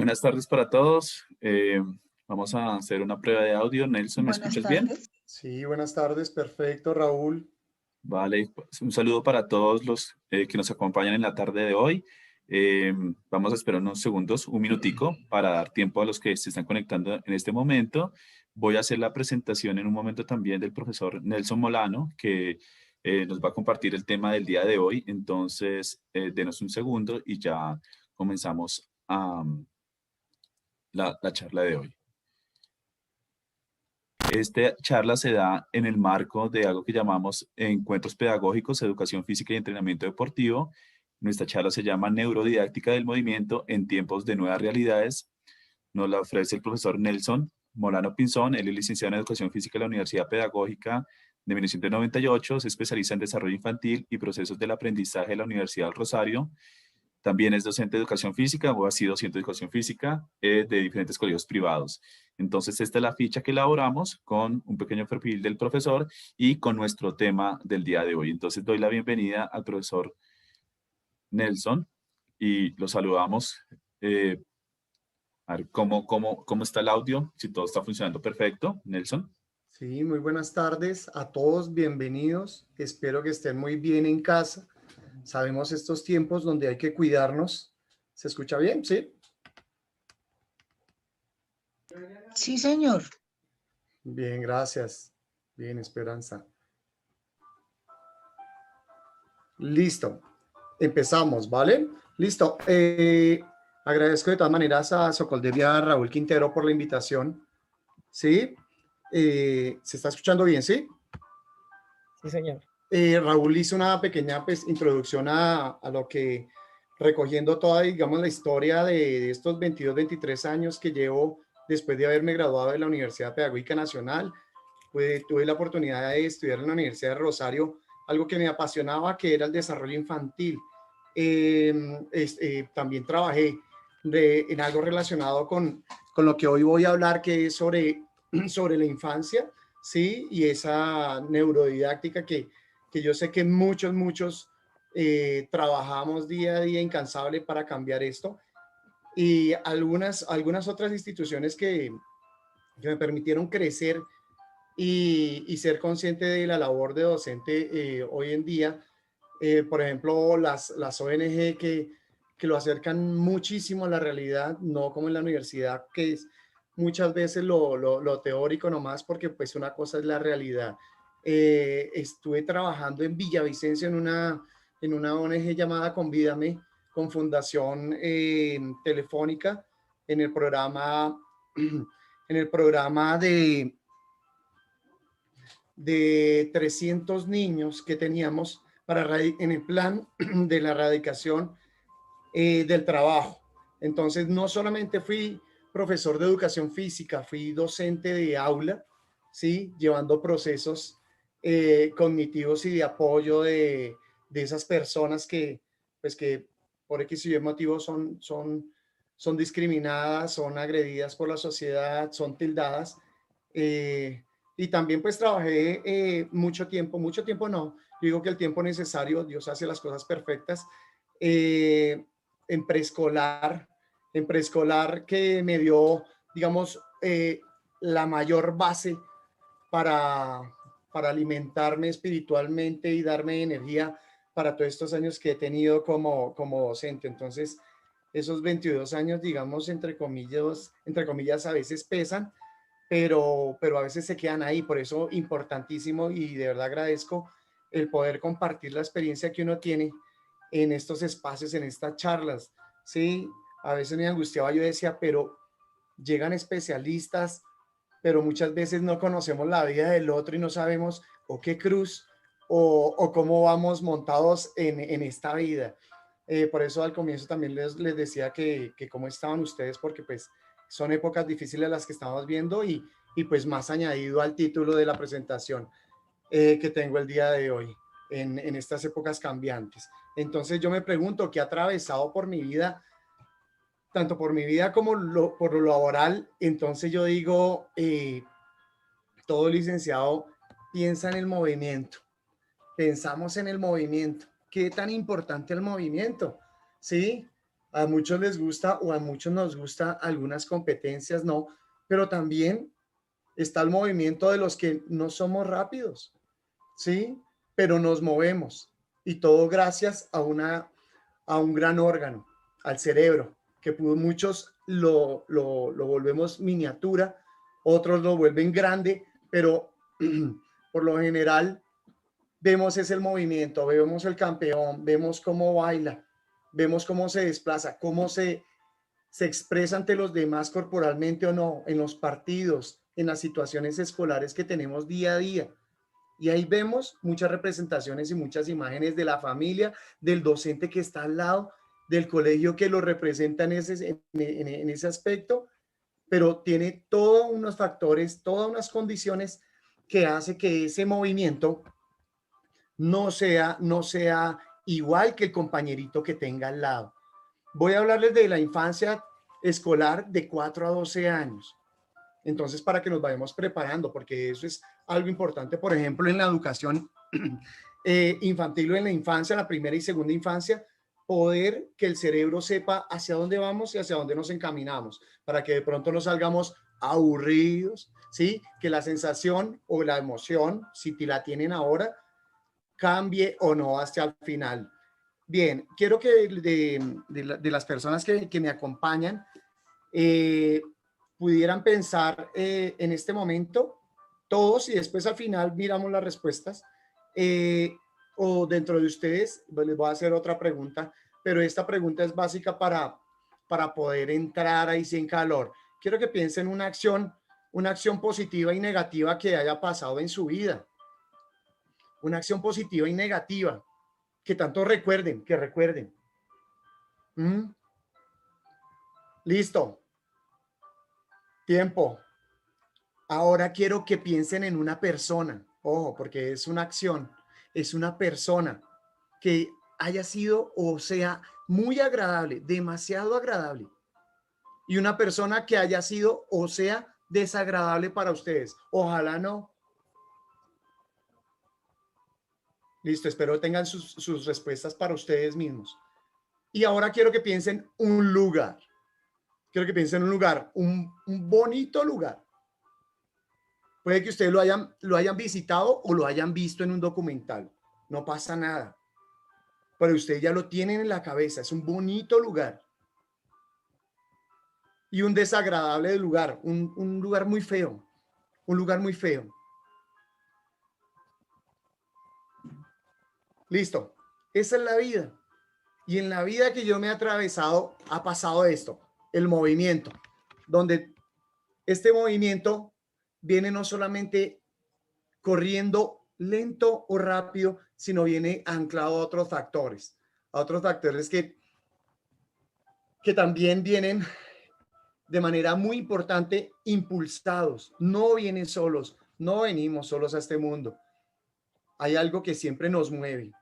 Buenas tardes para todos. Vamos a hacer una prueba de audio. Nelson, ¿me Buenas escuchas bien? tardes. Sí, buenas tardes, perfecto, Raúl. Vale, pues, un saludo para todos los que nos acompañan en la tarde de hoy. Eh, Vamos a esperar unos segundos, un minutico, para dar tiempo a los que se están conectando en este momento. Voy a hacer la presentación en un momento también del profesor Nelson Molano, que nos va a compartir el tema del día de hoy. Entonces, denos un segundo y ya comenzamos la charla de hoy. Esta charla se da en el marco de algo que llamamos encuentros pedagógicos, educación física y entrenamiento deportivo. Nuestra charla se llama Neurodidáctica del movimiento en tiempos de nuevas realidades. Nos la ofrece el profesor Nelson Molano Pinzón. Él es licenciado en educación física en la Universidad Pedagógica de 1998. Se especializa en desarrollo infantil y procesos del aprendizaje de la Universidad del Rosario. También es docente de educación física o ha sido docente de educación física de diferentes colegios privados. Entonces, esta es la ficha que elaboramos con un pequeño perfil del profesor y con nuestro tema del día de hoy. Entonces, doy la bienvenida al profesor Nelson y lo saludamos. Eh, a ver cómo está el audio, si todo está funcionando perfecto. Nelson. Sí, muy buenas tardes a todos, bienvenidos. Espero que estén muy bien en casa. Sabemos estos tiempos donde hay que cuidarnos. ¿Se escucha bien? Sí. Sí, señor. Bien, gracias. Bien, Esperanza. Listo. Empezamos, ¿vale? Listo. Agradezco de todas maneras a Socoldevia Raúl Quintero por la invitación. ¿Sí? ¿Se está escuchando bien? ¿Sí? Sí, señor. Raúl hizo una pequeña pues, introducción a lo que, recogiendo toda, digamos, la historia de estos 22, 23 años que llevo después de haberme graduado de la Universidad Pedagógica Nacional. Pues, tuve la oportunidad de estudiar en la Universidad de Rosario, algo que me apasionaba, que era el desarrollo infantil. También trabajé en algo relacionado con lo que hoy voy a hablar, que es sobre la infancia, ¿sí? Y esa neurodidáctica que yo sé que muchos trabajamos día a día incansable para cambiar esto. Y algunas otras instituciones que me permitieron crecer y ser consciente de la labor de docente hoy en día. Por ejemplo, las ONG que lo acercan muchísimo a la realidad, no como en la universidad, que es muchas veces lo teórico nomás, porque pues una cosa es la realidad. Estuve trabajando en Villavicencio en una ONG llamada Convídame, con Fundación Telefónica, en el programa, en el programa de 300 niños que teníamos en el plan de la erradicación del trabajo. Entonces, no solamente fui profesor de educación física, fui docente de aula, ¿sí? Llevando procesos cognitivos y de apoyo de esas personas pues que por X y Y motivos son discriminadas, son agredidas por la sociedad, son tildadas. Eh, y también pues trabajé mucho tiempo no, digo que el tiempo necesario, Dios hace las cosas perfectas, eh, en preescolar, que me dio, digamos, la mayor base para, para alimentarme espiritualmente y darme energía para todos estos años que he tenido como docente. Entonces, esos 22 años, digamos, entre comillas, a veces pesan, pero a veces se quedan ahí. Por eso, importantísimo y de verdad agradezco el poder compartir la experiencia que uno tiene en estos espacios, en estas charlas. Sí, a veces me angustiaba, yo decía, pero llegan especialistas, pero muchas veces no conocemos la vida del otro y no sabemos o qué cruz o cómo vamos montados en esta vida. Por eso al comienzo también les decía que cómo estaban ustedes, porque pues son épocas difíciles las que estamos viendo y pues más añadido al título de la presentación que tengo el día de hoy en estas épocas cambiantes. Entonces yo me pregunto qué ha atravesado por mi vida, tanto por mi vida como por lo laboral. Entonces yo digo, todo licenciado piensa en el movimiento, pensamos en el movimiento. ¿Qué tan importante el movimiento? ¿Sí? A muchos les gusta o a muchos nos gusta algunas competencias, no, pero también está el movimiento de los que no somos rápidos, ¿sí? Pero nos movemos y todo gracias a un gran órgano, al cerebro, que muchos lo volvemos miniatura, otros lo vuelven grande, pero por lo general vemos es el movimiento, vemos el campeón, vemos cómo baila, vemos cómo se desplaza, cómo se expresa ante los demás corporalmente o no, en los partidos, en las situaciones escolares que tenemos día a día. Y ahí vemos muchas representaciones y muchas imágenes de la familia, del docente que está al lado, del colegio que lo representa en ese aspecto, pero tiene todos unos factores, todas unas condiciones que hace que ese movimiento no sea igual que el compañerito que tenga al lado. Voy a hablarles de la infancia escolar de 4 a 12 años. Entonces, para que nos vayamos preparando, porque eso es algo importante, por ejemplo, en la educación infantil o en la infancia, la primera y segunda infancia, poder que el cerebro sepa hacia dónde vamos y hacia dónde nos encaminamos, para que de pronto no salgamos aburridos, ¿sí? Que la sensación o la emoción, si la tienen ahora, cambie o no hasta el final. Bien, quiero que de las personas que me acompañan pudieran pensar en este momento, todos, y después al final miramos las respuestas, o dentro de ustedes, les voy a hacer otra pregunta, pero esta pregunta es básica para poder entrar ahí sin calor. Quiero que piensen una acción positiva y negativa que haya pasado en su vida. Una acción positiva y negativa que tanto recuerden, que recuerden. Listo. Tiempo. Ahora quiero que piensen en una persona. Ojo, porque es una acción. Es una persona que haya sido o sea muy agradable, demasiado agradable. Y una persona que haya sido o sea desagradable para ustedes. Ojalá no. Listo, espero tengan sus respuestas para ustedes mismos. Y ahora quiero que piensen un lugar. Quiero que piensen en un lugar, un bonito lugar. Puede que ustedes lo hayan visitado o lo hayan visto en un documental. No pasa nada. Pero ustedes ya lo tienen en la cabeza. Es un bonito lugar. Y un desagradable lugar. Un lugar muy feo. Un lugar muy feo. Listo. Esa es la vida. Y en la vida que yo me he atravesado, ha pasado esto. El movimiento. Donde este movimiento viene no solamente corriendo lento o rápido, sino viene anclado a otros factores que también vienen de manera muy importante impulsados. No vienen solos, no venimos solos a este mundo. Hay algo que siempre nos mueve,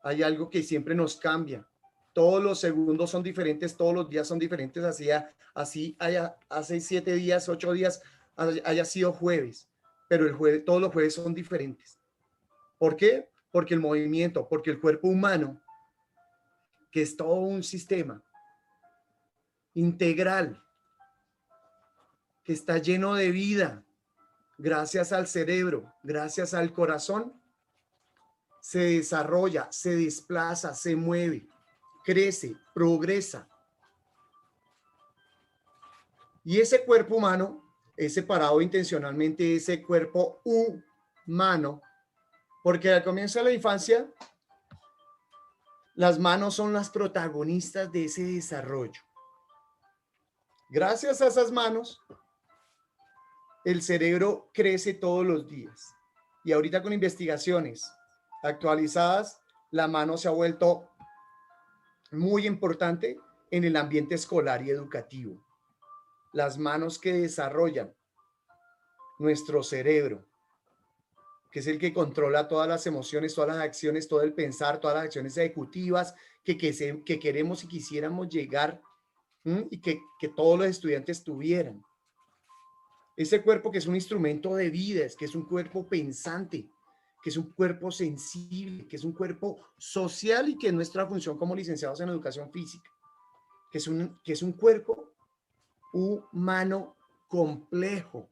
hay algo que siempre nos cambia. Todos los segundos son diferentes, todos los días son diferentes, así hace 7 días, 8 días, haya sido jueves, pero todos los jueves son diferentes. ¿Por qué? Porque el movimiento, porque el cuerpo humano, que es todo un sistema integral, que está lleno de vida, gracias al cerebro, gracias al corazón, se desarrolla, se desplaza, se mueve, crece, progresa. Y ese cuerpo humano es separado intencionalmente, ese cuerpo humano, porque al comienzo de la infancia, las manos son las protagonistas de ese desarrollo. Gracias a esas manos, el cerebro crece todos los días. Y ahorita con investigaciones actualizadas, la mano se ha vuelto muy importante en el ambiente escolar y educativo. Las manos que desarrollan nuestro cerebro, que es el que controla todas las emociones, todas las acciones, todo el pensar, todas las acciones ejecutivas que queremos y quisiéramos llegar y que todos los estudiantes tuvieran. Ese cuerpo que es un instrumento de vida, que es un cuerpo pensante, que es un cuerpo sensible, que es un cuerpo social y que es nuestra función como licenciados en educación física. que es un cuerpo humano complejo.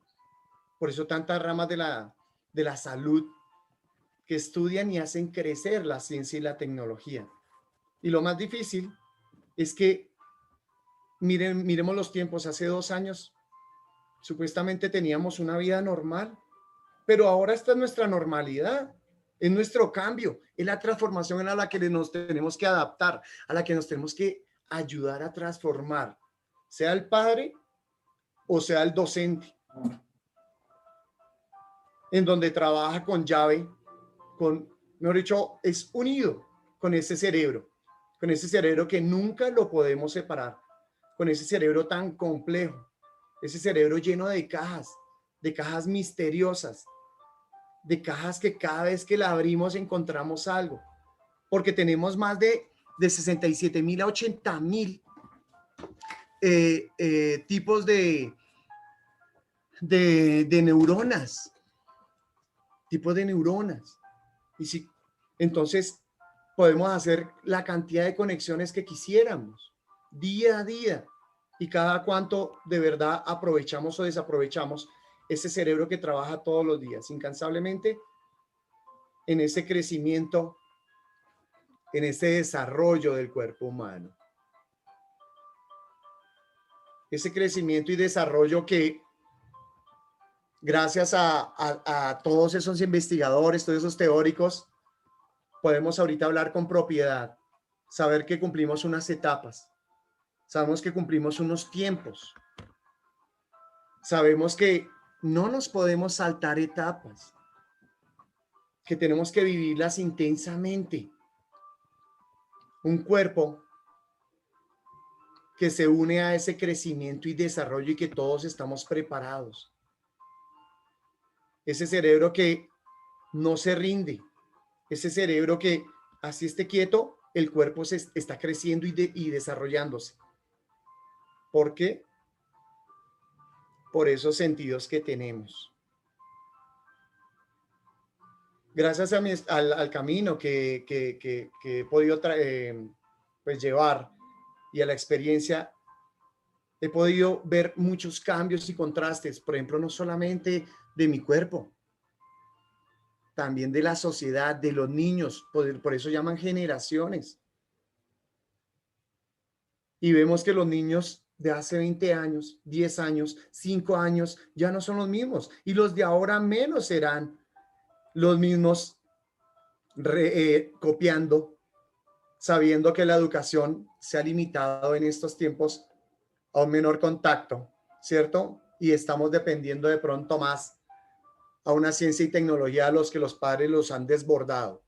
Por eso tantas ramas de la salud que estudian y hacen crecer la ciencia y la tecnología. Y lo más difícil es que miremos los tiempos. Hace 2 años supuestamente teníamos una vida normal, pero ahora esta es nuestra normalidad, es nuestro cambio, es la transformación a la que nos tenemos que adaptar, a la que nos tenemos que ayudar a transformar, sea el padre o sea el docente, en donde trabaja con llave, mejor dicho, es unido con ese cerebro que nunca lo podemos separar, con ese cerebro tan complejo, ese cerebro lleno de cajas misteriosas, de cajas que cada vez que la abrimos encontramos algo, porque tenemos más de 67,000 a 80,000 tipos de neuronas, y si entonces podemos hacer la cantidad de conexiones que quisiéramos día a día, y cada cuánto de verdad aprovechamos o desaprovechamos ese cerebro que trabaja todos los días incansablemente en ese crecimiento, en ese desarrollo del cuerpo humano. Ese crecimiento y desarrollo que gracias a todos esos investigadores, todos esos teóricos, podemos ahorita hablar con propiedad, saber que cumplimos unas etapas, sabemos que cumplimos unos tiempos, sabemos que no nos podemos saltar etapas, que tenemos que vivirlas intensamente. Un cuerpo que se une a ese crecimiento y desarrollo y que todos estamos preparados. Ese cerebro que no se rinde, ese cerebro que así esté quieto, el cuerpo está creciendo y desarrollándose. ¿Por qué? Por esos sentidos que tenemos. Gracias al camino que he podido pues llevar y a la experiencia, he podido ver muchos cambios y contrastes, por ejemplo, no solamente de mi cuerpo, también de la sociedad, de los niños, por eso llaman generaciones. Y vemos que los niños de hace 20 años, 10 años, 5 años, ya no son los mismos. Y los de ahora menos serán los mismos copiando, sabiendo que la educación se ha limitado en estos tiempos a un menor contacto, ¿cierto? Y estamos dependiendo de pronto más a una ciencia y tecnología a los que los padres los han desbordado,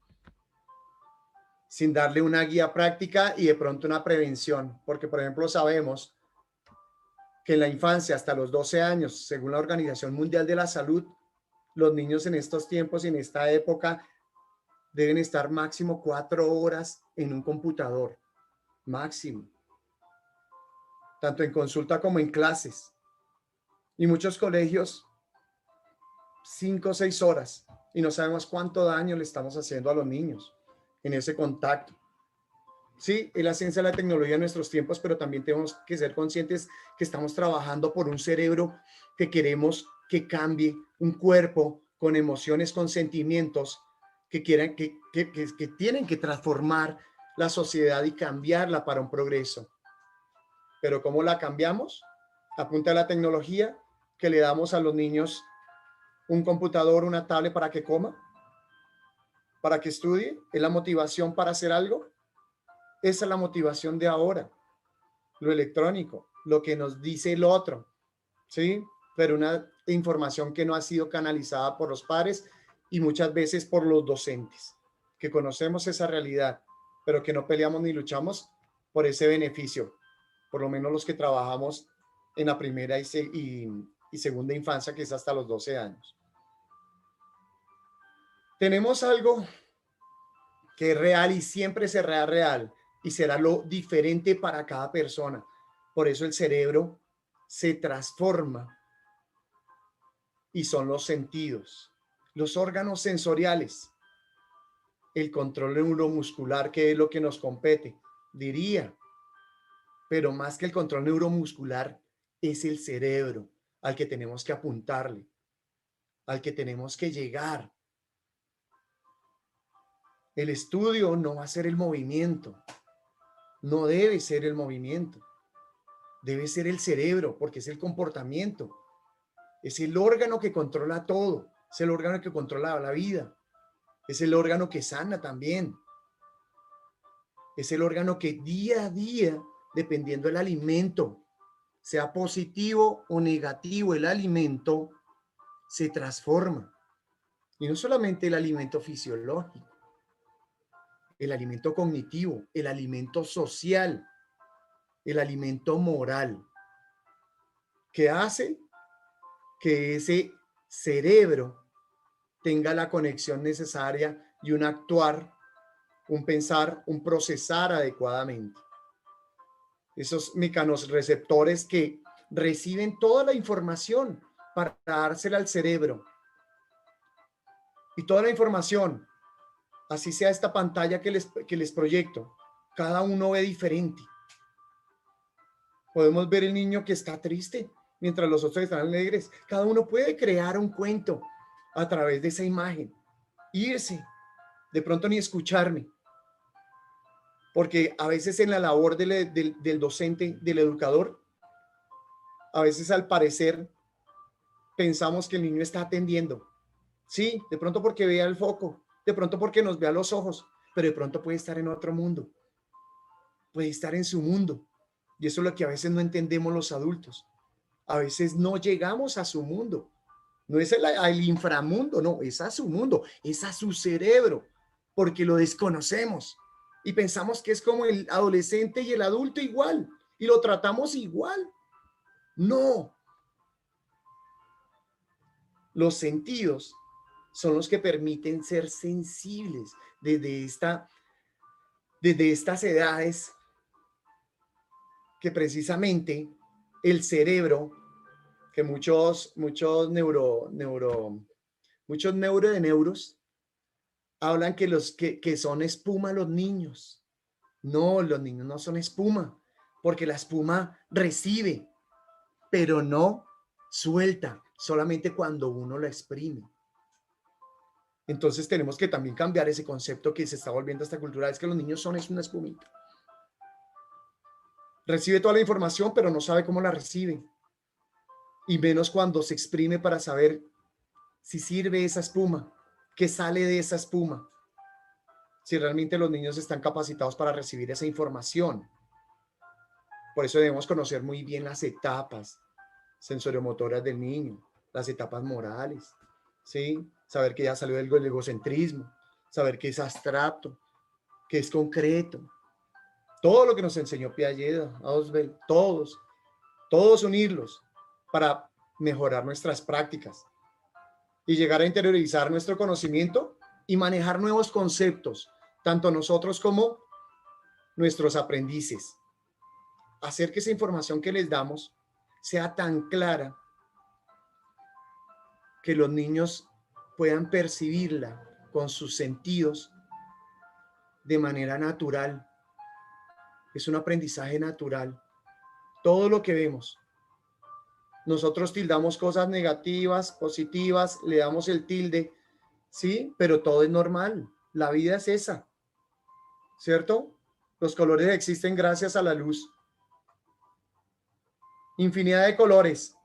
sin darle una guía práctica y de pronto una prevención, porque por ejemplo sabemos que en la infancia hasta los 12 años, según la Organización Mundial de la Salud, los niños en estos tiempos y en esta época deben estar máximo 4 horas en un computador, máximo, tanto en consulta como en clases. Y muchos colegios 5 o 6 horas, y no sabemos cuánto daño le estamos haciendo a los niños en ese contacto. Sí, es la ciencia y la tecnología en nuestros tiempos, pero también tenemos que ser conscientes que estamos trabajando por un cerebro que queremos que cambie, un cuerpo con emociones, con sentimientos que quieran, que tienen que transformar la sociedad y cambiarla para un progreso. Pero ¿cómo la cambiamos? A punta de la tecnología que le damos a los niños un computador, una tablet para que coma, para que estudie. ¿Es la motivación para hacer algo? Esa es la motivación de ahora, lo electrónico, lo que nos dice el otro, ¿sí? Pero una información que no ha sido canalizada por los padres y muchas veces por los docentes, que conocemos esa realidad, pero que no peleamos ni luchamos por ese beneficio, por lo menos los que trabajamos en la primera y segunda infancia, que es hasta los 12 años. Tenemos algo que es real y siempre será real y será lo diferente para cada persona. Por eso el cerebro se transforma y son los sentidos, los órganos sensoriales, el control neuromuscular, que es lo que nos compete. Diría pero más que el control neuromuscular, es el cerebro al que tenemos que apuntarle, al que tenemos que llegar. El estudio no va a ser el movimiento, no debe ser el movimiento, debe ser el cerebro, porque es el comportamiento, es el órgano que controla todo, es el órgano que controla la vida, es el órgano que sana también, es el órgano que día a día, dependiendo del alimento, sea positivo o negativo el alimento, se transforma. Y no solamente el alimento fisiológico, el alimento cognitivo, el alimento social, el alimento moral, que hace que ese cerebro tenga la conexión necesaria y un actuar, un pensar, un procesar adecuadamente. Esos mecanorreceptores que reciben toda la información para dársela al cerebro. Y toda la información, así sea esta pantalla que les proyecto, cada uno ve diferente. Podemos ver el niño que está triste mientras los otros están alegres. Cada uno puede crear un cuento a través de esa imagen. Irse, de pronto ni escucharme. Porque a veces en la labor del docente, del educador, a veces al parecer pensamos que el niño está atendiendo. Sí, de pronto porque vea el foco, de pronto porque nos vea los ojos, pero de pronto puede estar en otro mundo. Puede estar en su mundo. Y eso es lo que a veces no entendemos los adultos. A veces no llegamos a su mundo. No es el inframundo, no, es a su mundo, es a su cerebro, porque lo desconocemos y pensamos que es como el adolescente y el adulto igual, y lo tratamos igual. No. Los sentidos son los que permiten ser sensibles desde estas edades que precisamente el cerebro, que muchos de neuros hablan que son espuma los niños. No, los niños no son espuma, porque la espuma recibe, pero no suelta, solamente cuando uno la exprime. Entonces tenemos que también cambiar ese concepto que se está volviendo esta cultura, es que los niños es una espumita. Recibe toda la información, pero no sabe cómo la recibe. Y menos cuando se exprime para saber si sirve esa espuma, qué sale de esa espuma, si realmente los niños están capacitados para recibir esa información. Por eso debemos conocer muy bien las etapas sensoriomotoras del niño, las etapas morales, ¿sí? Saber que ya salió del egocentrismo, saber que es abstracto, que es concreto. Todo lo que nos enseñó Piaget, Ausubel, todos unirlos para mejorar nuestras prácticas y llegar a interiorizar nuestro conocimiento y manejar nuevos conceptos, tanto nosotros como nuestros aprendices. Hacer que esa información que les damos sea tan clara que los niños puedan percibirla con sus sentidos de manera natural. Es un aprendizaje natural. Todo lo que vemos. Nosotros tildamos cosas negativas, positivas, le damos el tilde, ¿sí? Pero todo es normal. La vida es esa, ¿cierto? Los colores existen gracias a la luz. Infinidad de colores.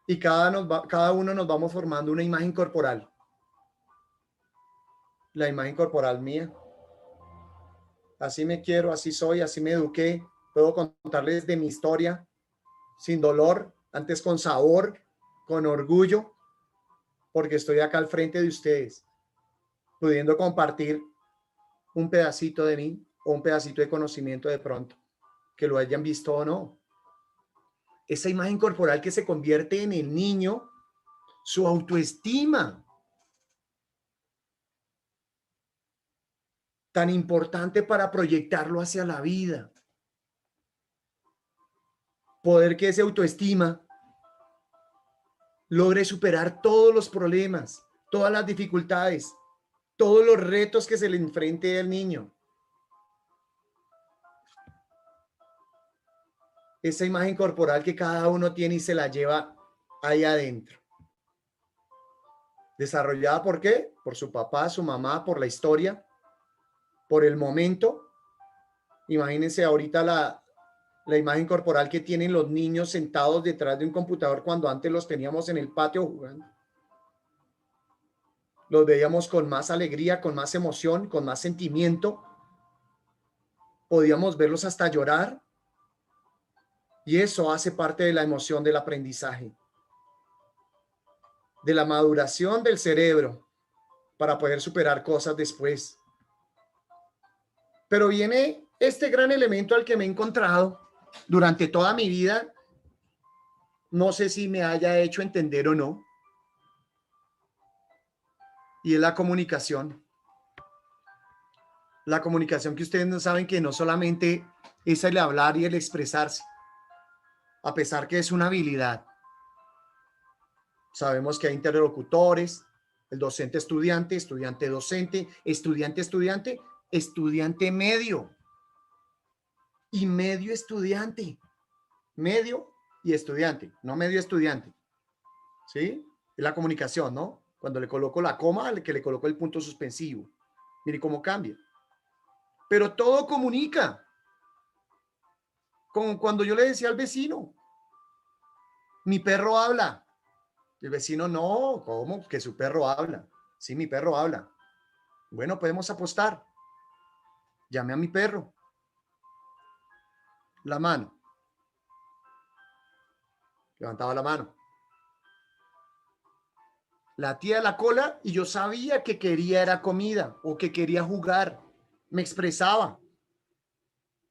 Y cada uno nos vamos formando una imagen corporal. La imagen corporal mía. Así me quiero, así soy, así me eduqué. Puedo contarles de mi historia sin dolor, antes con sabor, con orgullo, porque estoy acá al frente de ustedes, pudiendo compartir un pedacito de mí o un pedacito de conocimiento de pronto, que lo hayan visto o no. Esa imagen corporal que se convierte en el niño, su autoestima, tan importante para proyectarlo hacia la vida. Poder que esa autoestima logre superar todos los problemas, todas las dificultades, todos los retos que se le enfrente al niño. esa imagen corporal que cada uno tiene y se la lleva ahí adentro. ¿Desarrollada por qué? Por su papá, su mamá, por la historia, por el momento. Imagínense ahorita la imagen corporal que tienen los niños sentados detrás de un computador cuando antes los teníamos en el patio jugando. Los veíamos con más alegría, con más emoción, con más sentimiento. Podíamos verlos hasta llorar. Y eso hace parte de la emoción del aprendizaje, de la maduración del cerebro para poder superar cosas después. Pero viene este gran elemento al que me he encontrado durante toda mi vida. No sé si me haya hecho entender o no. Y es la comunicación. La comunicación que ustedes no saben que no solamente es el hablar y el expresarse, a pesar que es una habilidad. Sabemos que hay interlocutores, el docente-estudiante, estudiante-docente, estudiante-estudiante, estudiante medio y medio estudiante. Medio y estudiante, no medio estudiante. ¿Sí? Es la comunicación, ¿no? Cuando le coloco la coma, al que le coloco el punto suspensivo. Mire cómo cambia. Pero todo comunica. Como cuando yo le decía al vecino, mi perro habla. El vecino, no, ¿cómo? Que su perro habla. Sí, mi perro habla. Bueno, podemos apostar. Llame a mi perro. La mano. Levantaba la mano. La tía de la cola y yo sabía que quería era comida o que quería jugar. Me expresaba.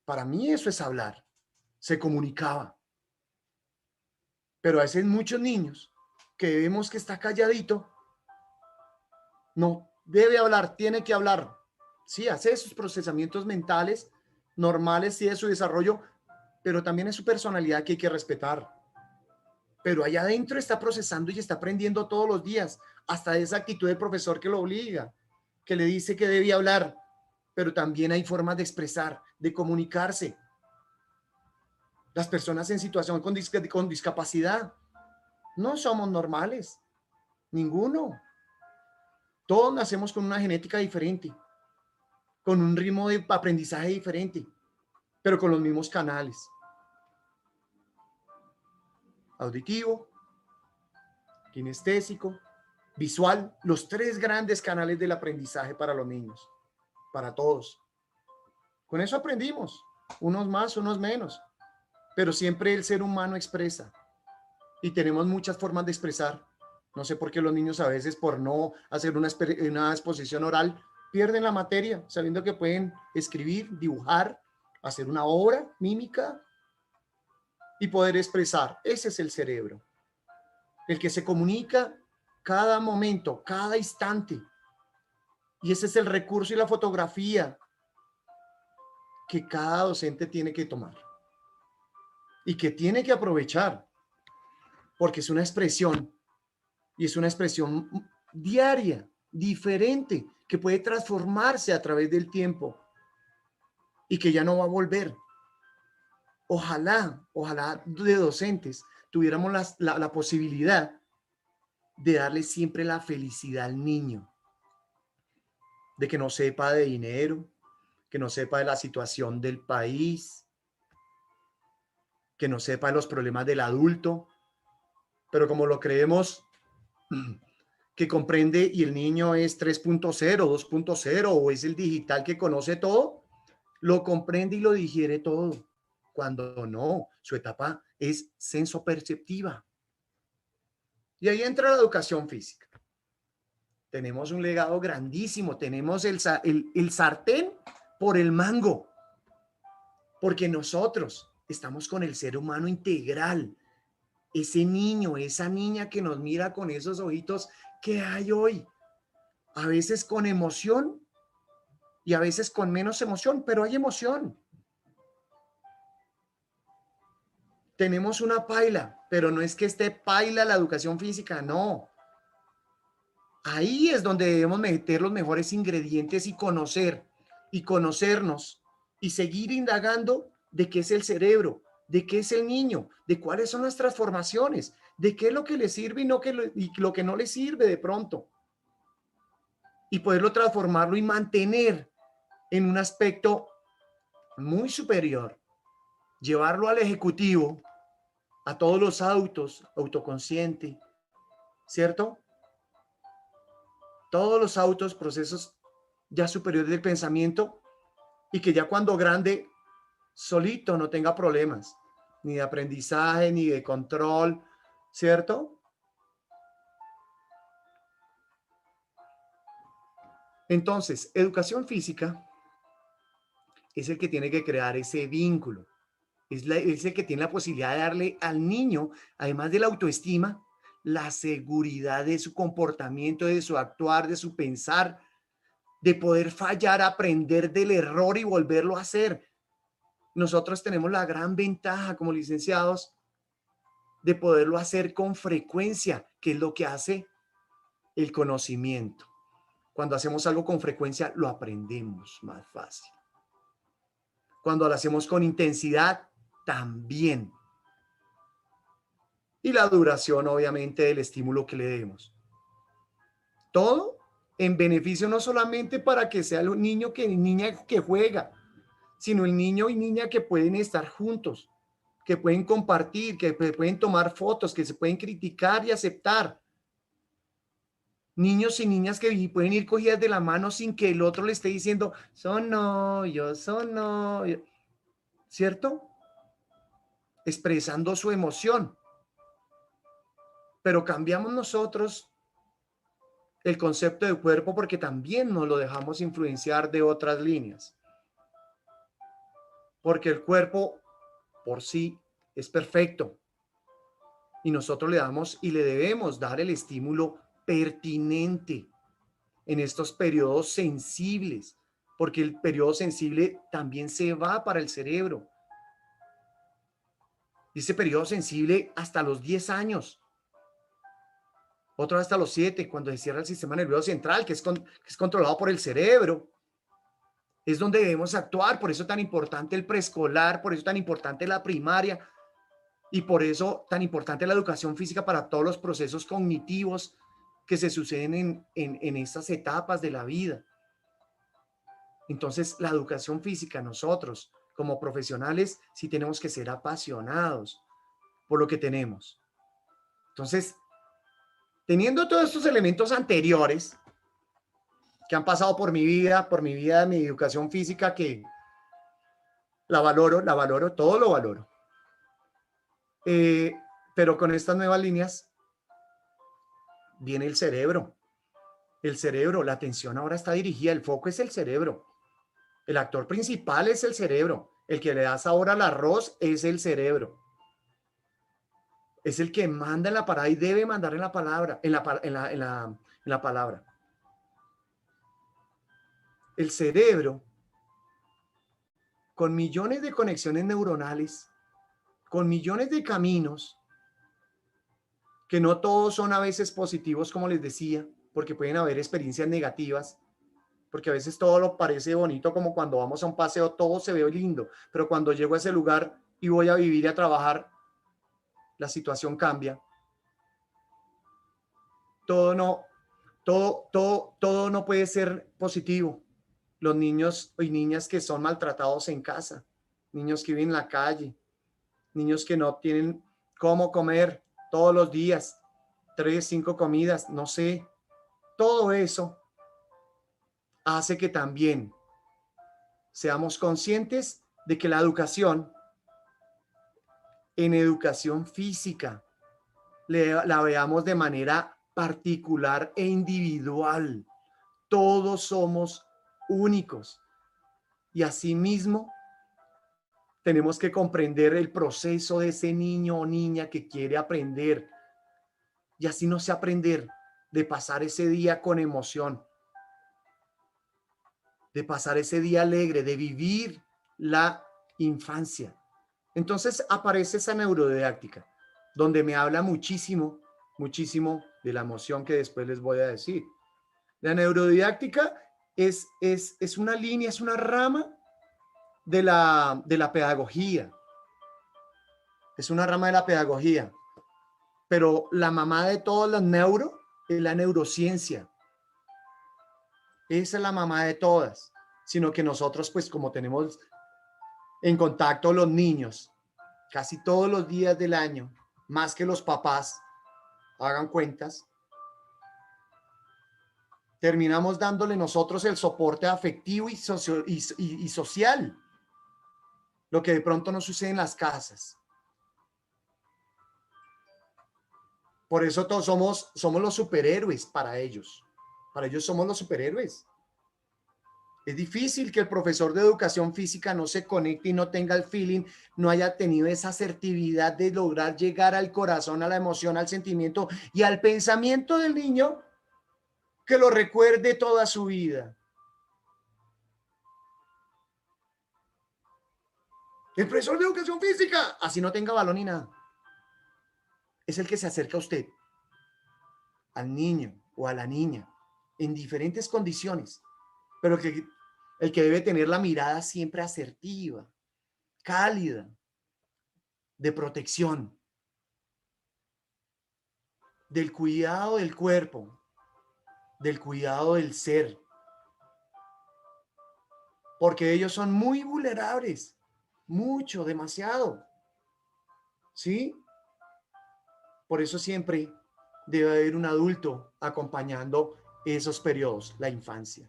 Para mí eso es hablar. Se comunicaba. Pero a veces muchos niños que vemos que está calladito, no debe hablar, tiene que hablar. Sí, hace sus procesamientos mentales normales, sí, de su desarrollo, pero también es su personalidad que hay que respetar. Pero allá adentro está procesando y está aprendiendo todos los días, hasta esa actitud del profesor que lo obliga, que le dice que debe hablar, pero también hay formas de expresar, de comunicarse. Las personas en situación con discapacidad no somos normales, ninguno. Todos nacemos con una genética diferente, con un ritmo de aprendizaje diferente, pero con los mismos canales. Auditivo, kinestésico, visual, los tres grandes canales del aprendizaje para los niños, para todos. Con eso aprendimos, unos más, unos menos, pero siempre el ser humano expresa y tenemos muchas formas de expresar. No sé por qué los niños a veces por no hacer una exposición oral pierden la materia, sabiendo que pueden escribir, dibujar, hacer una obra mímica y poder expresar. Ese es el cerebro, el que se comunica cada momento, cada instante. Y ese es el recurso y la fotografía que cada docente tiene que tomar y que tiene que aprovechar, porque es una expresión y es una expresión diaria, diferente, que puede transformarse a través del tiempo y que ya no va a volver. Ojalá de docentes tuviéramos la posibilidad de darle siempre la felicidad al niño, de que no sepa de dinero, que no sepa de la situación del país, que no sepa de los problemas del adulto, pero como lo creemos que comprende y el niño es 3.0, 2.0 o es el digital que conoce todo, lo comprende y lo digiere todo, cuando no, su etapa es sensoperceptiva. Y ahí entra la educación física. Tenemos un legado grandísimo, tenemos el sartén por el mango, porque nosotros estamos con el ser humano integral, ese niño, esa niña que nos mira con esos ojitos que hay hoy, a veces con emoción y a veces con menos emoción, pero hay emoción. Tenemos una paila, pero no es que esté paila la educación física, no. Ahí es donde debemos meter los mejores ingredientes y conocer y conocernos y seguir indagando de qué es el cerebro, de qué es el niño, de cuáles son las transformaciones, de qué es lo que le sirve y lo que no le sirve de pronto. Y poderlo transformarlo y mantener en un aspecto muy superior. Llevarlo al ejecutivo, a todos los autos, autoconsciente, ¿cierto? Todos los autos, procesos ya superiores del pensamiento y que ya cuando grande, solito no tenga problemas, ni de aprendizaje, ni de control, ¿cierto? Entonces, educación física es el que tiene que crear ese vínculo. Es el que tiene la posibilidad de darle al niño, además de la autoestima, la seguridad de su comportamiento, de su actuar, de su pensar, de poder fallar, aprender del error y volverlo a hacer. Nosotros tenemos la gran ventaja como licenciados de poderlo hacer con frecuencia, que es lo que hace el conocimiento. Cuando hacemos algo con frecuencia, lo aprendemos más fácil. Cuando lo hacemos con intensidad, también. Y la duración, obviamente, del estímulo que le demos. Todo en beneficio no solamente para que sea el niño que niña que juega, sino el niño y niña que pueden estar juntos, que pueden compartir, que pueden tomar fotos, que se pueden criticar y aceptar. Niños y niñas que pueden ir cogidas de la mano sin que el otro le esté diciendo, son novios, son novios, ¿cierto? Expresando su emoción. Pero cambiamos nosotros el concepto de cuerpo porque también nos lo dejamos influenciar de otras líneas. Porque el cuerpo por sí es perfecto y nosotros le damos y le debemos dar el estímulo pertinente en estos periodos sensibles, porque el periodo sensible también se va para el cerebro. Dice periodo sensible hasta los 10 años. Otro hasta los 7, cuando se cierra el sistema nervioso central, que es controlado por el cerebro. Es donde debemos actuar, por eso es tan importante el preescolar, por eso es tan importante la primaria y por eso tan importante la educación física para todos los procesos cognitivos que se suceden en estas etapas de la vida. Entonces, la educación física, nosotros como profesionales, sí tenemos que ser apasionados por lo que tenemos. Entonces, teniendo todos estos elementos anteriores que han pasado por mi vida, mi educación física, que la valoro, todo lo valoro. Pero con estas nuevas líneas viene el cerebro. El cerebro, la atención ahora está dirigida, el foco es el cerebro. El actor principal es el cerebro. El que le da sabor al arroz es el cerebro. Es el que manda en la parada y debe mandar en la palabra, en la palabra. El cerebro, con millones de conexiones neuronales, con millones de caminos, que no todos son a veces positivos, como les decía, porque pueden haber experiencias negativas, porque a veces todo lo parece bonito, como cuando vamos a un paseo, todo se ve lindo, pero cuando llego a ese lugar y voy a vivir y a trabajar, la situación cambia. Todo no puede ser positivo. Los niños y niñas que son maltratados en casa, niños que viven en la calle, niños que no tienen cómo comer todos los días, 3, 5 comidas, no sé. Todo eso hace que también seamos conscientes de que la educación, en educación física, la veamos de manera particular e individual. Todos somos únicos y asimismo tenemos que comprender el proceso de ese niño o niña que quiere aprender y así no sé aprender, de pasar ese día con emoción, de pasar ese día alegre, de vivir la infancia. Entonces aparece esa neurodidáctica, donde me habla muchísimo, muchísimo de la emoción que después les voy a decir. La neurodidáctica es una línea, es una rama de la pedagogía. Es una rama de la pedagogía. Pero la mamá de todos los neuro es la neurociencia. Esa es la mamá de todas. Sino que nosotros, pues como tenemos en contacto los niños casi todos los días del año, más que los papás, hagan cuentas, terminamos dándole nosotros el soporte afectivo y social, lo que de pronto no sucede en las casas. Por eso todos somos los superhéroes para ellos. Para ellos somos los superhéroes. Es difícil que el profesor de educación física no se conecte y no tenga el feeling, no haya tenido esa asertividad de lograr llegar al corazón, a la emoción, al sentimiento y al pensamiento del niño que lo recuerde toda su vida. El profesor de educación física, así no tenga balón ni nada, es el que se acerca a usted, al niño o a la niña, en diferentes condiciones, pero el que debe tener la mirada siempre asertiva, cálida, de protección, del cuidado del cuerpo, del cuidado del ser, porque ellos son muy vulnerables, mucho, demasiado, ¿sí? Por eso siempre debe haber un adulto acompañando esos periodos, la infancia,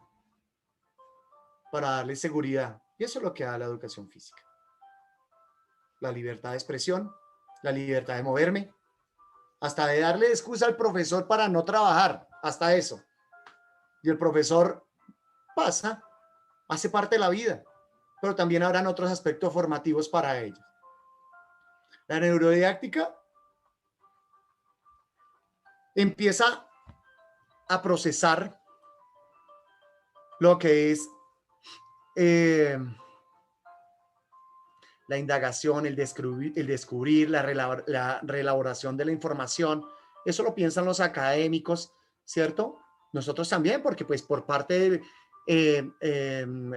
para darle seguridad. Y eso es lo que da la educación física. La libertad de expresión, la libertad de moverme, hasta de darle excusa al profesor para no trabajar, hasta eso. Y el profesor pasa, hace parte de la vida, pero también habrán otros aspectos formativos para ellos. La neurodidáctica empieza a procesar lo que es la indagación, el descubrir la reelaboración de la información. Eso lo piensan los académicos, ¿cierto? Nosotros también, porque pues por parte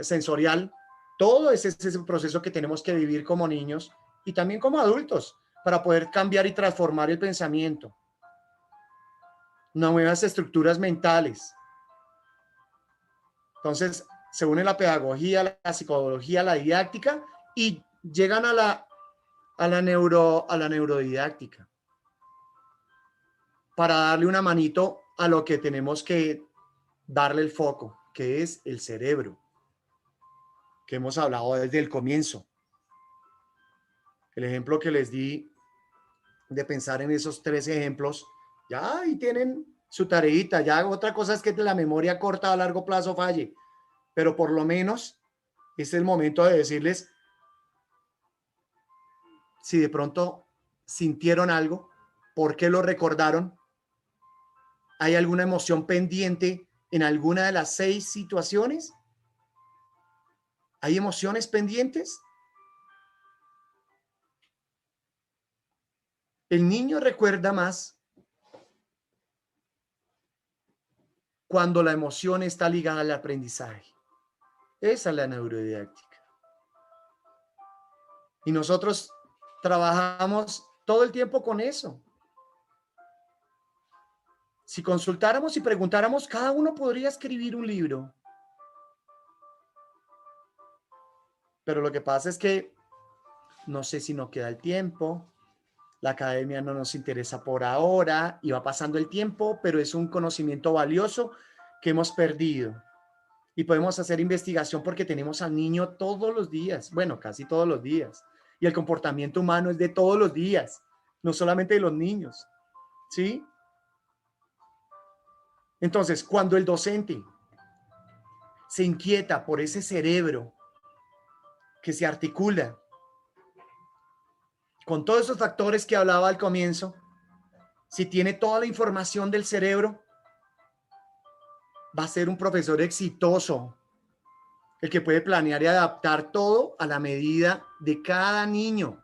sensorial, todo ese proceso que tenemos que vivir como niños y también como adultos para poder cambiar y transformar el pensamiento. Nuevas estructuras mentales. Entonces, se une la pedagogía, la psicología, la didáctica y llegan a la neurodidáctica para darle una manito a lo que tenemos que darle el foco, que es el cerebro, que hemos hablado desde el comienzo. El ejemplo que les di de pensar en esos 3 ejemplos, ya ahí tienen su tareita. Ya otra cosa es que la memoria corta a largo plazo falle, pero por lo menos es el momento de decirles si de pronto sintieron algo, por qué lo recordaron, hay alguna emoción pendiente en alguna de las 6 situaciones, hay emociones pendientes. El niño recuerda más cuando la emoción está ligada al aprendizaje. Esa es la neurodidáctica. Y nosotros trabajamos todo el tiempo con eso. Si consultáramos y preguntáramos, cada uno podría escribir un libro. Pero lo que pasa es que no sé si nos queda el tiempo. La academia no nos interesa por ahora y va pasando el tiempo, pero es un conocimiento valioso que hemos perdido. Y podemos hacer investigación porque tenemos al niño todos los días, bueno, casi todos los días. Y el comportamiento humano es de todos los días, no solamente de los niños, ¿sí? Entonces, cuando el docente se inquieta por ese cerebro que se articula con todos esos factores que hablaba al comienzo, si tiene toda la información del cerebro, va a ser un profesor exitoso, el que puede planear y adaptar todo a la medida de cada niño,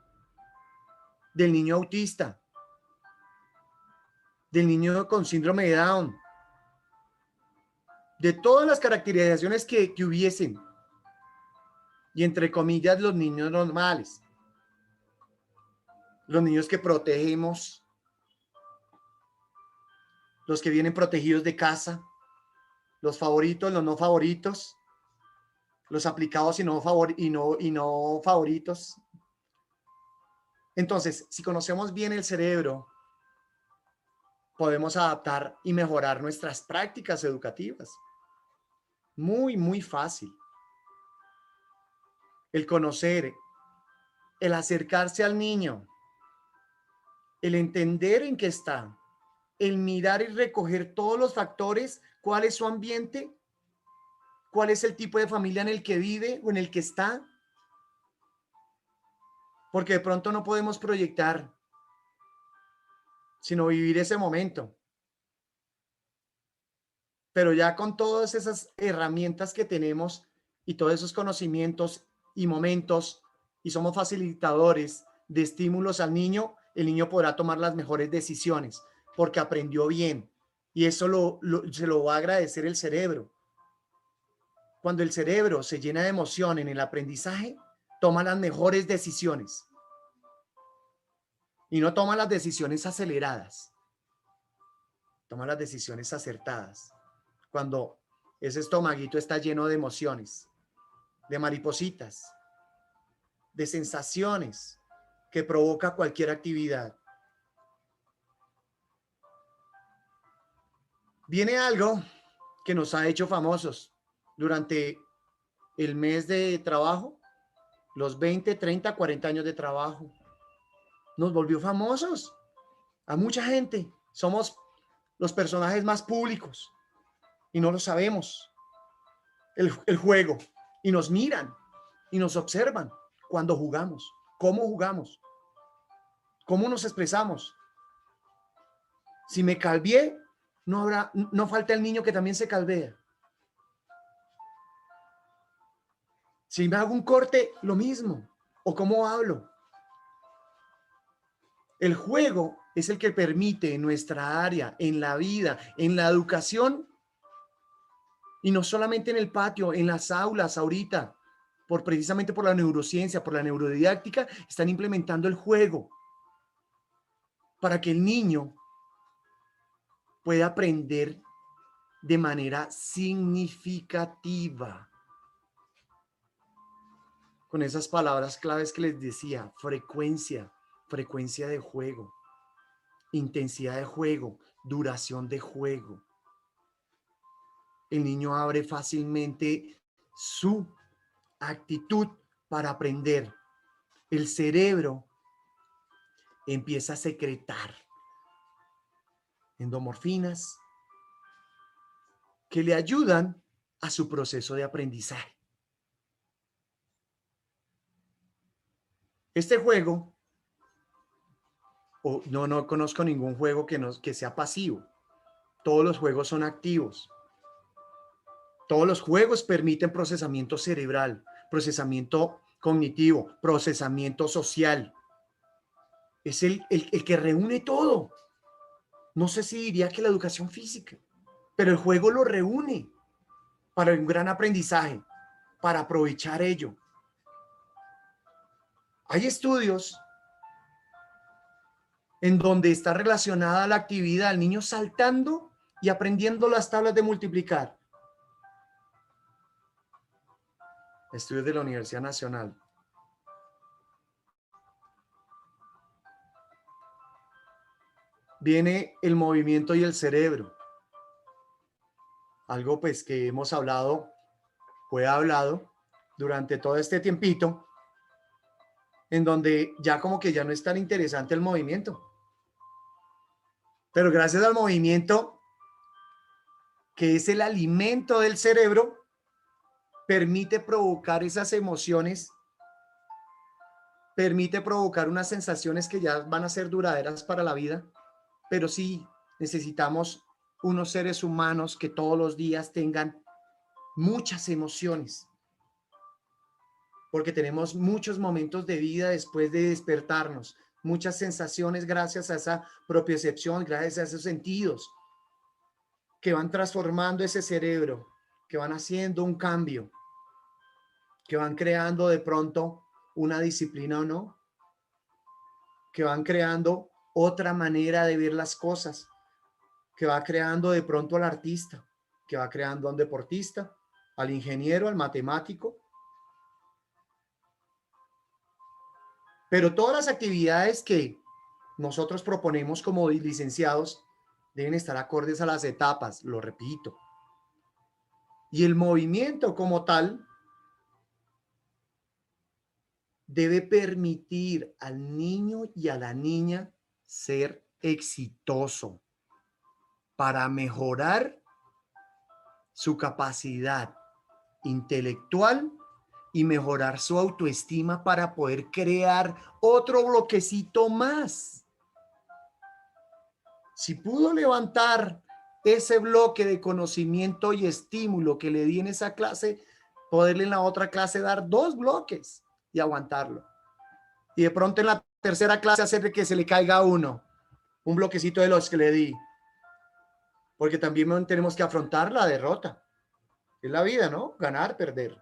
del niño autista, del niño con síndrome de Down, de todas las caracterizaciones que hubiesen, y entre comillas los niños normales. los niños que protegemos, los que vienen protegidos de casa, los favoritos, los no favoritos, los aplicados y no favoritos. Entonces, si conocemos bien el cerebro, podemos adaptar y mejorar nuestras prácticas educativas. Muy, muy fácil. El conocer, el acercarse al niño, el entender en qué está, el mirar y recoger todos los factores, cuál es su ambiente, cuál es el tipo de familia en el que vive o en el que está. Porque de pronto no podemos proyectar, sino vivir ese momento. Pero ya con todas esas herramientas que tenemos y todos esos conocimientos y momentos, y somos facilitadores de estímulos al niño, el niño podrá tomar las mejores decisiones porque aprendió bien. Y eso se lo va a agradecer el cerebro. Cuando el cerebro se llena de emoción en el aprendizaje, toma las mejores decisiones. Y no toma las decisiones aceleradas. Toma las decisiones acertadas. Cuando ese estomaguito está lleno de emociones, de maripositas, de sensaciones que provoca cualquier actividad. Viene algo que nos ha hecho famosos durante el mes de trabajo, los 20, 30, 40 años de trabajo. Nos volvió famosos a mucha gente. Somos los personajes más públicos y no lo sabemos. El juego. Y nos miran y nos observan cuando jugamos, cómo nos expresamos. Si me calvié, no falta el niño que también se calvea. Si me hago un corte, lo mismo. O cómo hablo. El juego es el que permite en nuestra área, en la vida, en la educación, y no solamente en el patio, en las aulas ahorita, precisamente por la neurociencia, por la neurodidáctica, están implementando el juego para que el niño pueda aprender de manera significativa. Con esas palabras claves que les decía, frecuencia de juego, intensidad de juego, duración de juego. El niño abre fácilmente su actitud para aprender. El cerebro empieza a secretar endorfinas que le ayudan a su proceso de aprendizaje. Este juego, no conozco ningún juego que sea pasivo. Todos los juegos son activos. Todos los juegos permiten procesamiento cerebral, procesamiento cognitivo, procesamiento social. Es el que reúne todo. No sé si diría que la educación física, pero el juego lo reúne para un gran aprendizaje, para aprovechar ello. Hay estudios en donde está relacionada la actividad del niño saltando y aprendiendo las tablas de multiplicar. Estudios de la Universidad Nacional. Viene el movimiento y el cerebro. Algo pues que hemos hablado, fue hablado durante todo este tiempito, en donde ya como que ya no es tan interesante el movimiento. Pero gracias al movimiento, que es el alimento del cerebro, permite provocar esas emociones, permite provocar unas sensaciones que ya van a ser duraderas para la vida, pero sí necesitamos unos seres humanos que todos los días tengan muchas emociones, porque tenemos muchos momentos de vida después de despertarnos, muchas sensaciones gracias a esa propiocepción, gracias a esos sentidos que van transformando ese cerebro, que van haciendo un cambio, que van creando de pronto una disciplina o no, que van creando otra manera de ver las cosas, que va creando de pronto al artista, que va creando al deportista, al ingeniero, al matemático. Pero todas las actividades que nosotros proponemos como licenciados deben estar acordes a las etapas, lo repito. Y el movimiento como tal debe permitir al niño y a la niña ser exitoso para mejorar su capacidad intelectual y mejorar su autoestima para poder crear otro bloquecito más. Si pudo levantar ese bloque de conocimiento y estímulo que le di en esa clase, poderle en la otra clase dar 2 bloques y aguantarlo. Y de pronto en la tercera clase hacer que se le caiga un bloquecito de los que le di. Porque también tenemos que afrontar la derrota. Es la vida, ¿no? Ganar, perder.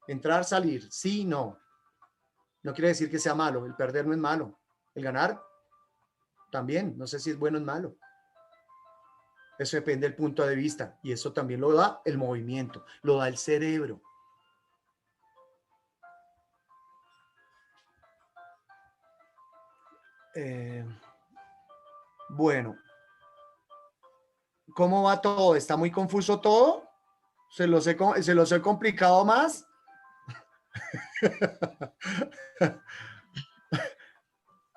Entrar, salir. Sí, no. No quiere decir que sea malo. El perder no es malo. El ganar también. No sé si es bueno o es malo. Eso depende del punto de vista. Y eso también lo da el movimiento. Lo da el cerebro. Bueno. ¿Cómo va todo? ¿Está muy confuso todo? ¿Se los he complicado más?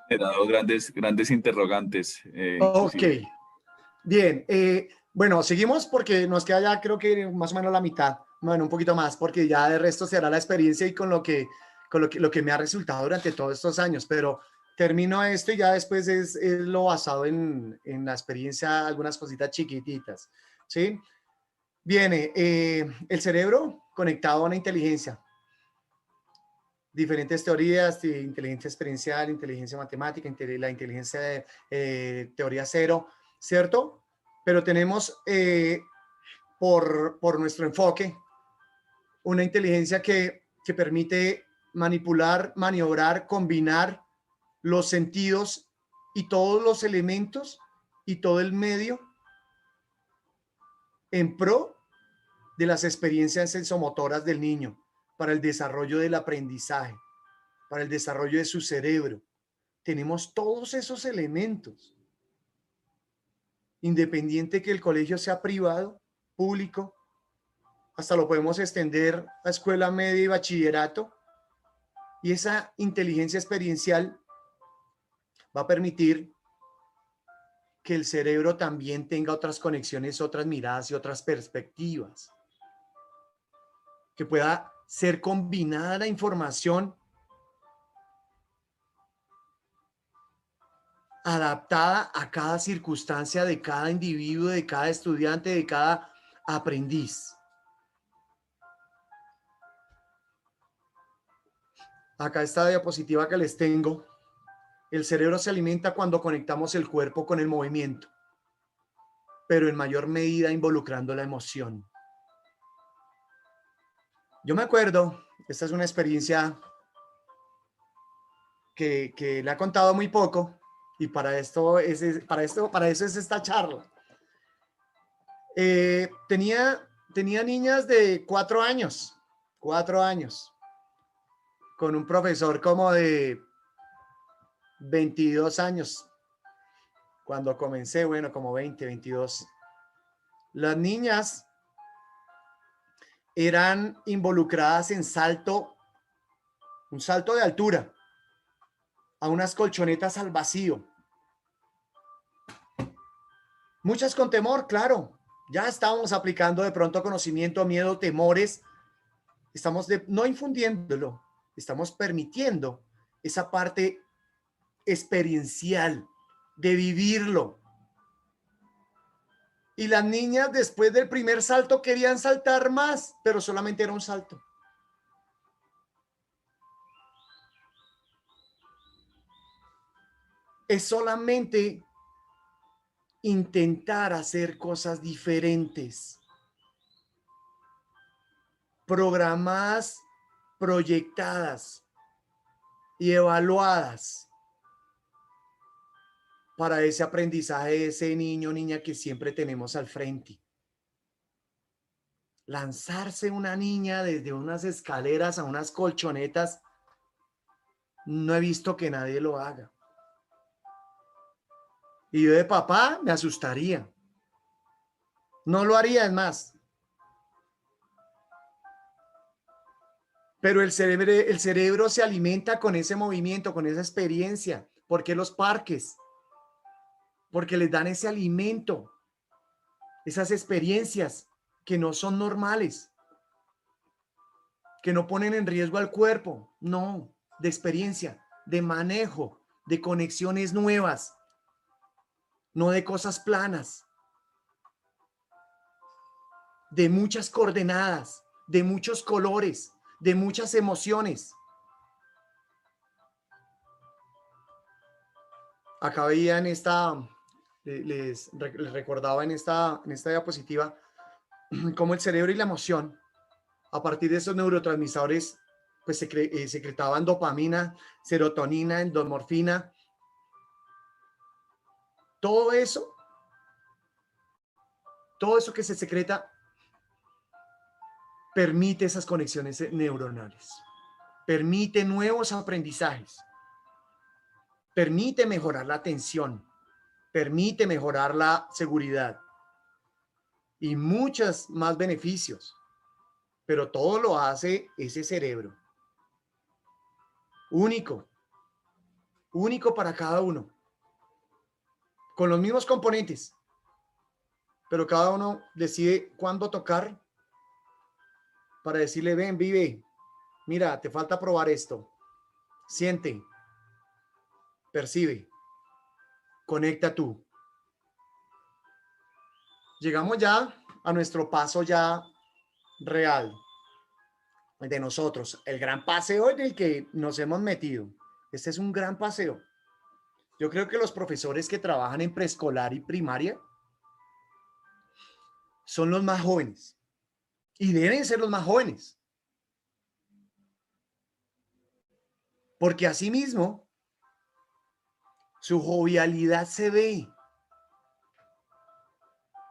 He dado grandes interrogantes, Ok, inclusive. bien. Bueno, seguimos porque nos queda ya creo que más o menos la mitad. Bueno, un poquito más porque ya de resto será la experiencia y con lo que me ha resultado durante todos estos años. Pero termino esto y ya después es lo basado en la experiencia, algunas cositas chiquititas. ¿Sí? Viene el cerebro conectado a una inteligencia. Diferentes teorías de inteligencia experiencial, inteligencia matemática, la inteligencia de teoría cero, ¿cierto? Pero tenemos por nuestro enfoque una inteligencia que permite manipular, maniobrar, combinar los sentidos y todos los elementos y todo el medio en pro de las experiencias sensomotoras del niño para el desarrollo del aprendizaje, para el desarrollo de su cerebro. Tenemos todos esos elementos, independiente que el colegio sea privado, público, hasta lo podemos extender a escuela media y bachillerato, y esa inteligencia experiencial va a permitir que el cerebro también tenga otras conexiones, otras miradas y otras perspectivas, que pueda ser combinada la información adaptada a cada circunstancia de cada individuo, de cada estudiante, de cada aprendiz. Acá esta diapositiva que les tengo. El cerebro se alimenta cuando conectamos el cuerpo con el movimiento, pero en mayor medida involucrando la emoción. Yo me acuerdo, esta es una experiencia que le ha contado muy poco y para eso es esta charla. Tenía niñas de 4 años, con un profesor como de 22 años. Cuando comencé, bueno, como 20, 22. Las niñas eran involucradas en un salto de altura, a unas colchonetas al vacío. Muchas con temor, claro. Ya estábamos aplicando de pronto conocimiento, miedo, temores. Estamos no infundiéndolo, estamos permitiendo esa parte experiencial de vivirlo. Y las niñas después del primer salto querían saltar más, pero solamente era un salto. Es solamente intentar hacer cosas diferentes, programadas, proyectadas y evaluadas para ese aprendizaje de ese niño o niña que siempre tenemos al frente. Lanzarse una niña desde unas escaleras a unas colchonetas, no he visto que nadie lo haga. Y yo de papá me asustaría. No lo haría, es más. Pero el cerebro se alimenta con ese movimiento, con esa experiencia. ¿Por qué los parques? Porque les dan ese alimento, esas experiencias que no son normales, que no ponen en riesgo al cuerpo. No, de experiencia, de manejo, de conexiones nuevas, no de cosas planas, de muchas coordenadas, de muchos colores, de muchas emociones. Acá veía en esta, les recordaba en esta diapositiva, cómo el cerebro y la emoción, a partir de esos neurotransmisores, pues secretaban dopamina, serotonina, endorfina. Todo eso que se secreta permite esas conexiones neuronales, permite nuevos aprendizajes, permite mejorar la atención, permite mejorar la seguridad y muchos más beneficios, pero todo lo hace ese cerebro. Único para cada uno, con los mismos componentes, pero cada uno decide cuándo tocar para decirle, ven, vive, mira, te falta probar esto, siente, percibe, conecta tú. Llegamos ya a nuestro paso ya real de nosotros, el gran paseo en el que nos hemos metido. Este es un gran paseo. Yo creo que los profesores que trabajan en preescolar y primaria son los más jóvenes y deben ser los más jóvenes. Porque asimismo, su jovialidad se ve,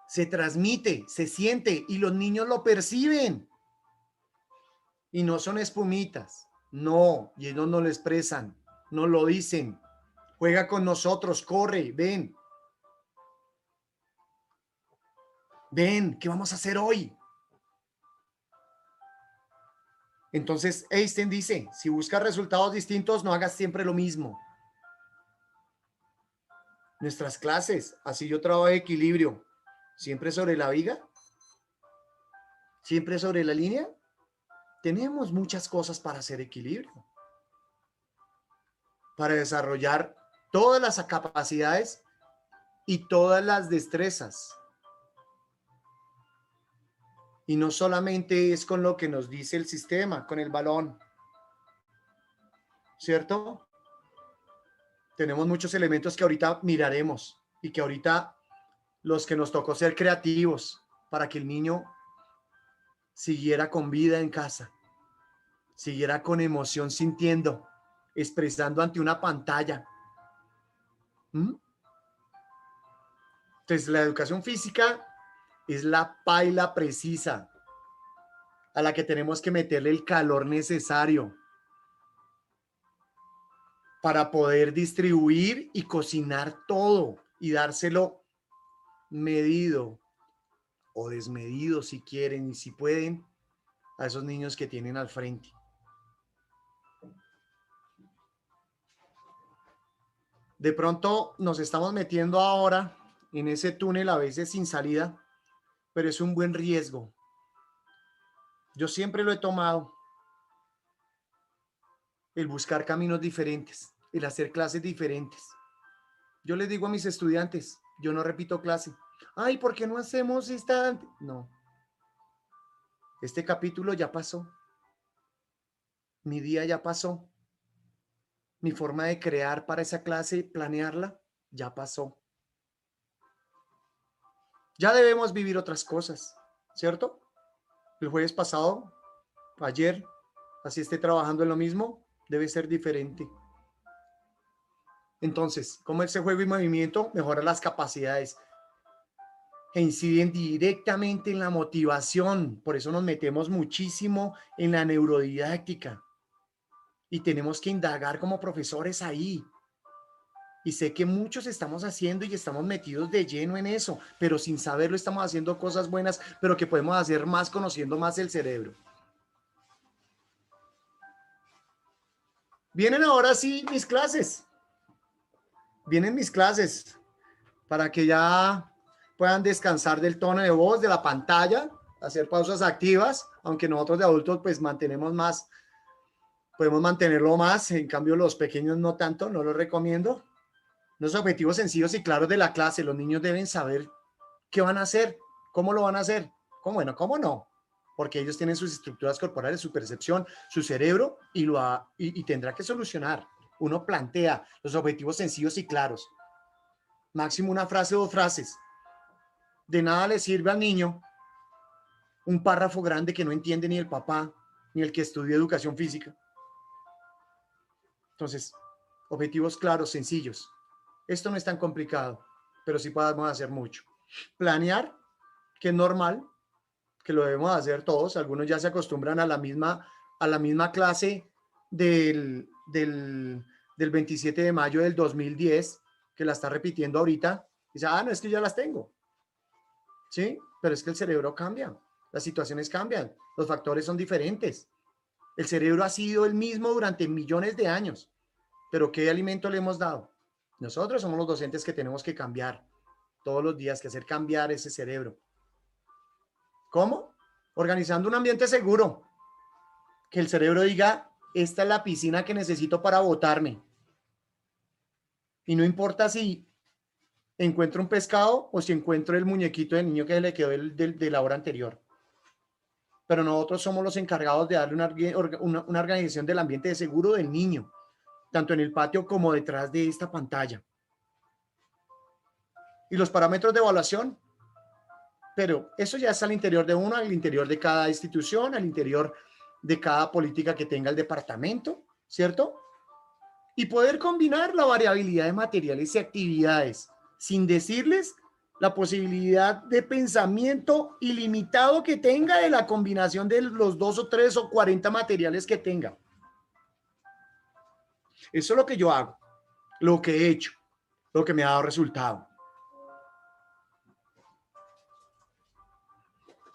se transmite, se siente y los niños lo perciben. Y no son espumitas, no, y ellos no lo expresan, no lo dicen. Juega con nosotros, corre, ven. Ven, ¿qué vamos a hacer hoy? Entonces Einstein dice, si buscas resultados distintos, no hagas siempre lo mismo. Nuestras clases, así yo trabajo de equilibrio, siempre sobre la viga, siempre sobre la línea. Tenemos muchas cosas para hacer equilibrio, para desarrollar todas las capacidades y todas las destrezas. Y no solamente es con lo que nos dice el sistema, con el balón, ¿cierto? Tenemos muchos elementos que ahorita miraremos y que ahorita los que nos tocó ser creativos para que el niño siguiera con vida en casa, siguiera con emoción sintiendo, expresando ante una pantalla. Entonces, la educación física es la paila precisa a la que tenemos que meterle el calor necesario para poder distribuir y cocinar todo y dárselo medido o desmedido si quieren y si pueden a esos niños que tienen al frente. De pronto nos estamos metiendo ahora en ese túnel a veces sin salida, pero es un buen riesgo. Yo siempre lo he tomado, el buscar caminos diferentes, el hacer clases diferentes. Yo les digo a mis estudiantes, yo no repito clase. Ay, ¿por qué no hacemos esta? No. Este capítulo ya pasó. Mi día ya pasó. Mi forma de crear para esa clase, planearla, ya pasó. Ya debemos vivir otras cosas, ¿cierto? El jueves pasado, ayer, así esté trabajando en lo mismo, debe ser diferente. Entonces, como ese juego y movimiento mejora las capacidades e inciden directamente en la motivación. Por eso nos metemos muchísimo en la neurodidáctica y tenemos que indagar como profesores ahí. Y sé que muchos estamos haciendo y estamos metidos de lleno en eso, pero sin saberlo estamos haciendo cosas buenas, pero que podemos hacer más conociendo más el cerebro. Vienen ahora sí mis clases. Vienen mis clases para que ya puedan descansar del tono de voz, de la pantalla, hacer pausas activas, aunque nosotros de adultos pues mantenemos más, podemos mantenerlo más, en cambio los pequeños no tanto, no lo recomiendo. Los objetivos sencillos y claros de la clase, los niños deben saber qué van a hacer, cómo lo van a hacer, cómo no, porque ellos tienen sus estructuras corporales, su percepción, su cerebro y tendrá que solucionar. Uno plantea los objetivos sencillos y claros. Máximo una frase o dos frases. De nada le sirve al niño un párrafo grande que no entiende ni el papá, ni el que estudió educación física. Entonces, objetivos claros, sencillos. Esto no es tan complicado, pero sí podemos hacer mucho. Planear, que es normal, que lo debemos hacer todos. Algunos ya se acostumbran a la misma clase del 27 de mayo del 2010, que la está repitiendo ahorita. Dice, no, es que ya las tengo. ¿Sí? Pero es que el cerebro cambia, las situaciones cambian, los factores son diferentes. El cerebro ha sido el mismo durante millones de años, pero ¿qué alimento le hemos dado? Nosotros somos los docentes que tenemos que cambiar todos los días, que hacer cambiar ese cerebro. ¿Cómo? Organizando un ambiente seguro, que el cerebro diga, esta es la piscina que necesito para botarme. Y no importa si encuentro un pescado o si encuentro el muñequito del niño que le quedó de la hora anterior. Pero nosotros somos los encargados de darle una organización del ambiente de seguro del niño, tanto en el patio como detrás de esta pantalla. Y los parámetros de evaluación, pero eso ya es al interior de uno, al interior de cada institución, al interior de cada política que tenga el departamento, ¿cierto? Y poder combinar la variabilidad de materiales y actividades, sin decirles la posibilidad de pensamiento ilimitado que tenga de la combinación de los 2 o 3 o 40 materiales que tenga. Eso es lo que yo hago, lo que he hecho, lo que me ha dado resultado.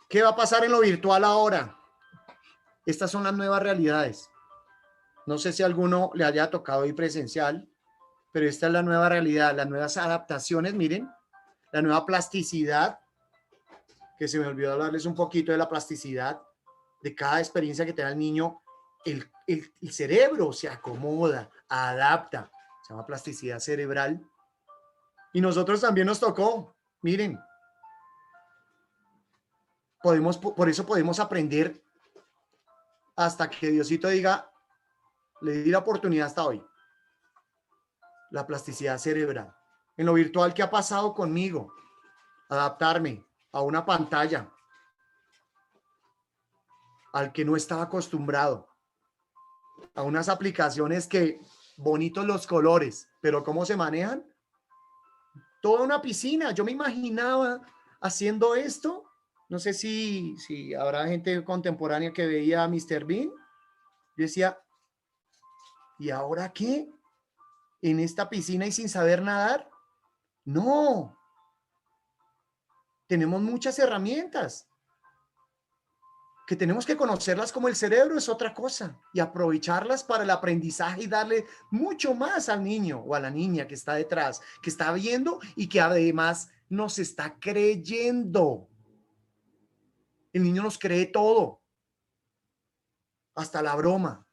¿Qué va a pasar en lo virtual ahora? Estas son las nuevas realidades. No sé si a alguno le haya tocado ir presencial, pero esta es la nueva realidad, las nuevas adaptaciones, miren, la nueva plasticidad, que se me olvidó hablarles un poquito de la plasticidad, de cada experiencia que tenga el niño, el cerebro se acomoda, adapta, se llama plasticidad cerebral. Y nosotros también nos tocó, miren, por eso podemos aprender hasta que Diosito diga, le di la oportunidad hasta hoy. La plasticidad cerebral. En lo virtual, ¿qué ha pasado conmigo? Adaptarme a una pantalla al que no estaba acostumbrado, a unas aplicaciones que bonitos los colores, pero ¿cómo se manejan? Toda una piscina. Yo me imaginaba haciendo esto. No sé si habrá gente contemporánea que veía a Mr. Bean. Yo decía, ¿y ahora qué? ¿En esta piscina y sin saber nadar? No. Tenemos muchas herramientas que tenemos que conocerlas, como el cerebro es otra cosa, y aprovecharlas para el aprendizaje y darle mucho más al niño o a la niña que está detrás, que está viendo y que además nos está creyendo. El niño nos cree todo, hasta la broma.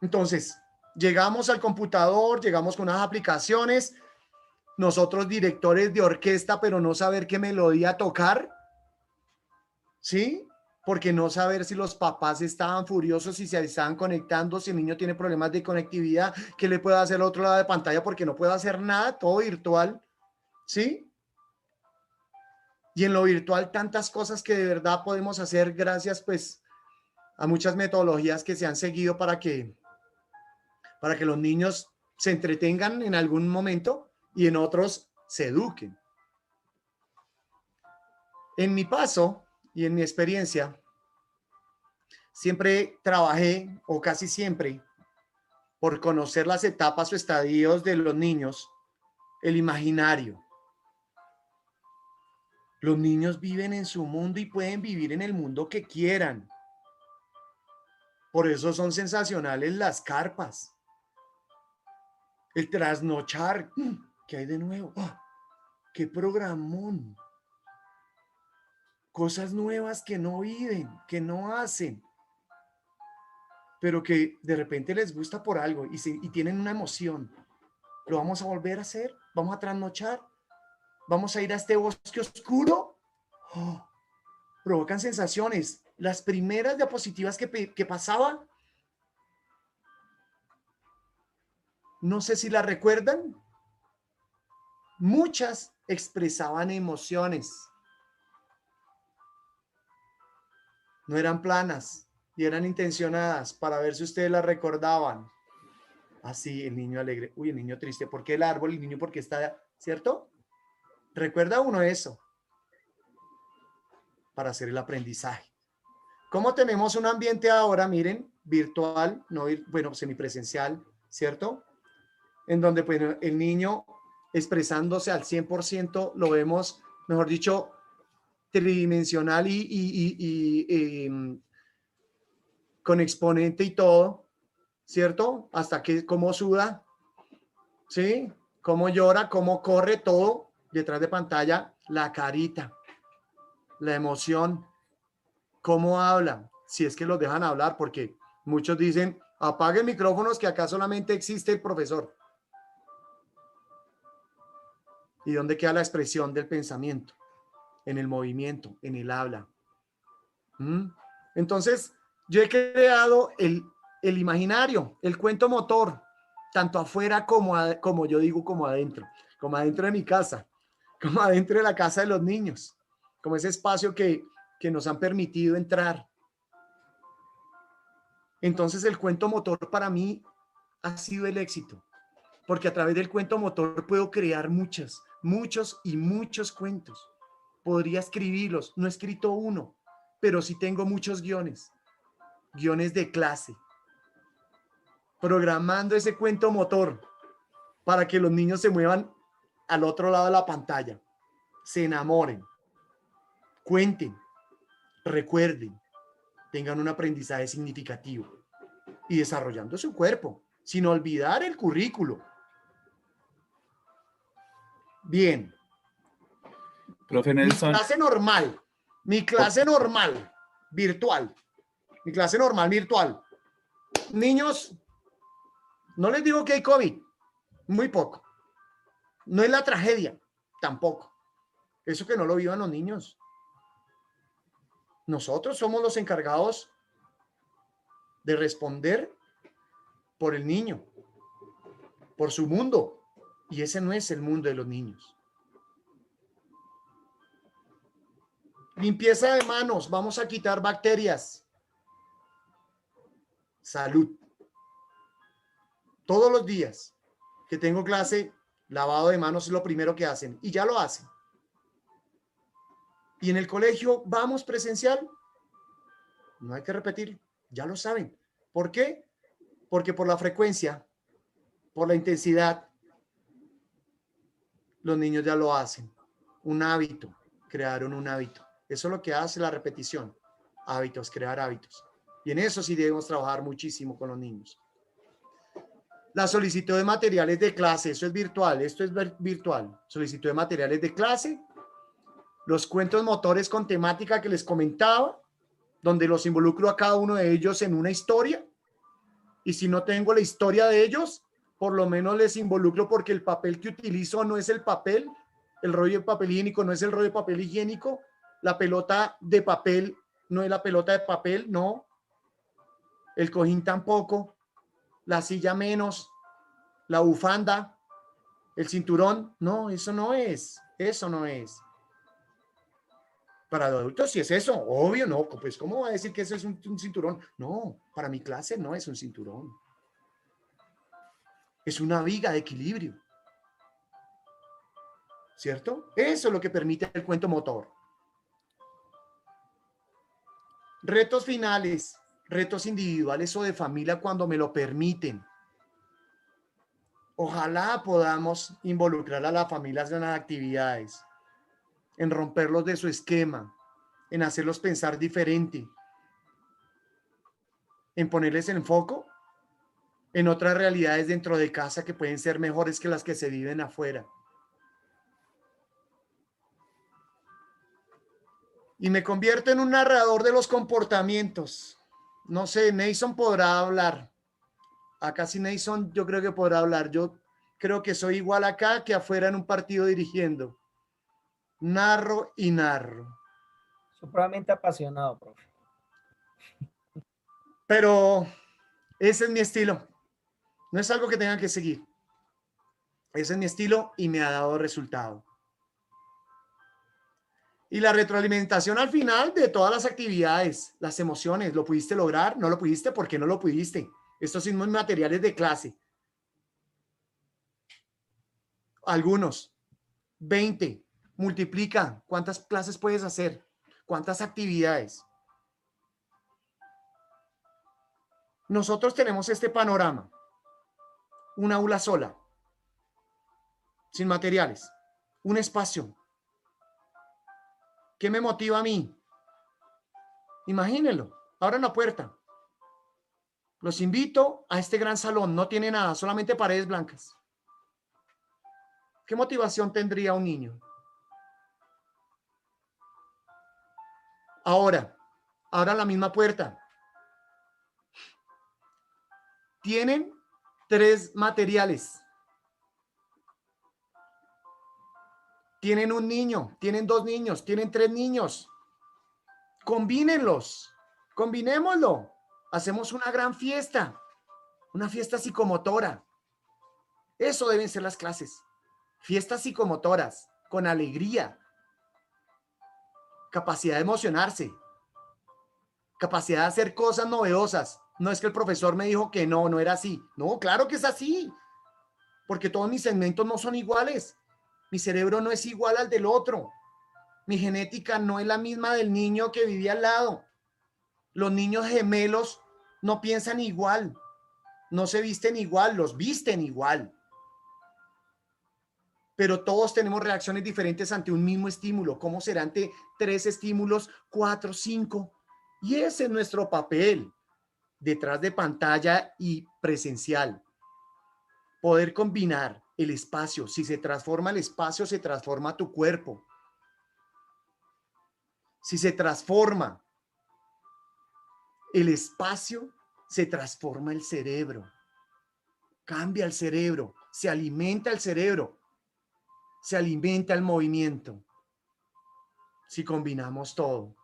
Entonces, llegamos al computador, llegamos con unas aplicaciones, nosotros directores de orquesta, pero no saber qué melodía tocar, ¿sí? Porque no saber si los papás estaban furiosos, si se estaban conectando, si el niño tiene problemas de conectividad, qué le puede hacer al otro lado de pantalla porque no puede hacer nada, todo virtual, ¿sí? Y en lo virtual tantas cosas que de verdad podemos hacer gracias pues a muchas metodologías que se han seguido para que los niños se entretengan en algún momento y en otros se eduquen. En mi paso y en mi experiencia, siempre trabajé, o casi siempre, por conocer las etapas o estadios de los niños, el imaginario. Los niños viven en su mundo y pueden vivir en el mundo que quieran. Por eso son sensacionales las carpas. El trasnochar. ¿Qué hay de nuevo? ¡Oh! ¡Qué programón! Cosas nuevas que no viven, que no hacen, pero que de repente les gusta por algo y tienen una emoción. ¿Lo vamos a volver a hacer? ¿Vamos a trasnochar? ¿Vamos a ir a este bosque oscuro? ¡Oh! Provocan sensaciones. Las primeras diapositivas que pasaba, no sé si las recuerdan, muchas expresaban emociones. No eran planas y eran intencionadas para ver si ustedes las recordaban. Así, el niño alegre. Uy, el niño triste. ¿Por qué el árbol? El niño porque está, ¿cierto? ¿Recuerda uno eso? Para hacer el aprendizaje. ¿Cómo tenemos un ambiente ahora? Miren, virtual, no, bueno, semipresencial, ¿cierto? En donde pues, el niño expresándose al 100% lo vemos, mejor dicho, tridimensional y con exponente y todo, ¿cierto? Hasta que cómo suda, ¿sí? Cómo llora, cómo corre, todo detrás de pantalla, la carita, la emoción, cómo habla, si es que los dejan hablar, porque muchos dicen, apaguen micrófonos que acá solamente existe el profesor. ¿Y dónde queda la expresión del pensamiento? En el movimiento, en el habla. Entonces, yo he creado el imaginario, el cuento motor, tanto afuera como yo digo, como adentro de mi casa, como adentro de la casa de los niños, como ese espacio que nos han permitido entrar. Entonces, el cuento motor para mí ha sido el éxito, porque a través del cuento motor puedo crear muchos y muchos cuentos. Podría escribirlos, no he escrito uno, pero sí tengo muchos guiones de clase, programando ese cuento motor para que los niños se muevan al otro lado de la pantalla, se enamoren, cuenten, recuerden, tengan un aprendizaje significativo y desarrollando su cuerpo, sin olvidar el currículo. Bien. Profe Nelson. Mi clase normal, virtual. Mi clase normal, virtual. Niños, no les digo que hay COVID, muy poco. No es la tragedia, tampoco. Eso que no lo vivan los niños. Nosotros somos los encargados de responder por el niño, por su mundo. Y ese no es el mundo de los niños. Limpieza de manos, vamos a quitar bacterias. Salud. Todos los días que tengo clase, lavado de manos es lo primero que hacen y ya lo hacen. Y en el colegio, ¿vamos presencial? No hay que repetir, ya lo saben. ¿Por qué? Porque por la frecuencia, por la intensidad, los niños ya lo hacen. Un hábito, crearon un hábito. Eso es lo que hace la repetición. Hábitos, crear hábitos. Y en eso sí debemos trabajar muchísimo con los niños. La solicitud de materiales de clase, eso es virtual, esto es virtual. Solicitud de materiales de clase, los cuentos motores con temática que les comentaba, donde los involucro a cada uno de ellos en una historia. Y si no tengo la historia de ellos, por lo menos les involucro porque el papel que utilizo no es el papel, el rollo de papel higiénico no es el rollo de papel higiénico, la pelota de papel no es la pelota de papel, no. El cojín tampoco, la silla menos, la bufanda, el cinturón, no, eso no es. Para los adultos sí es eso, obvio, no, pues ¿cómo va a decir que eso es un cinturón? No, para mi clase no es un cinturón. Es una viga de equilibrio. ¿Cierto? Eso es lo que permite el cuento motor. Retos finales, retos individuales o de familia cuando me lo permiten. Ojalá podamos involucrar a las familias en las actividades, en romperlos de su esquema, en hacerlos pensar diferente, en ponerles el foco en otras realidades dentro de casa que pueden ser mejores que las que se viven afuera. Y me convierto en un narrador de los comportamientos. No sé, Nason podrá hablar. Acá sí Nason yo creo que podrá hablar. Yo creo que soy igual acá que afuera en un partido dirigiendo. Narro y narro. Supremamente apasionado, profe. Pero ese es mi estilo. No es algo que tengan que seguir. Ese es mi estilo y me ha dado resultado. Y la retroalimentación al final de todas las actividades, las emociones, ¿lo pudiste lograr? ¿No lo pudiste? ¿Por qué no lo pudiste? Estos mismos materiales de clase. Algunos, 20, multiplica. ¿Cuántas clases puedes hacer? ¿Cuántas actividades? Nosotros tenemos este panorama. Un aula sola, sin materiales, un espacio. ¿Qué me motiva a mí? Imagínenlo, abran la puerta. Los invito a este gran salón, no tiene nada, solamente paredes blancas. ¿Qué motivación tendría un niño? Ahora, abran la misma puerta. Tienen 3 materiales. Tienen un niño, tienen 2 niños, tienen 3 niños. Combínenlos, combinémoslo. Hacemos una gran fiesta, una fiesta psicomotora. Eso deben ser las clases. Fiestas psicomotoras, con alegría, capacidad de emocionarse, capacidad de hacer cosas novedosas. No es que el profesor me dijo que no, no era así. No, claro que es así, porque todos mis segmentos no son iguales. Mi cerebro no es igual al del otro. Mi genética no es la misma del niño que vivía al lado. Los niños gemelos no piensan igual, no se visten igual, los visten igual. Pero todos tenemos reacciones diferentes ante un mismo estímulo. ¿Cómo será ante 3 estímulos, 4, 5? Y ese es nuestro papel detrás de pantalla y presencial. Poder combinar el espacio. Si se transforma el espacio, se transforma tu cuerpo. Si se transforma el espacio, se transforma el cerebro. Cambia el cerebro, se alimenta el cerebro, se alimenta el movimiento. Si combinamos todo.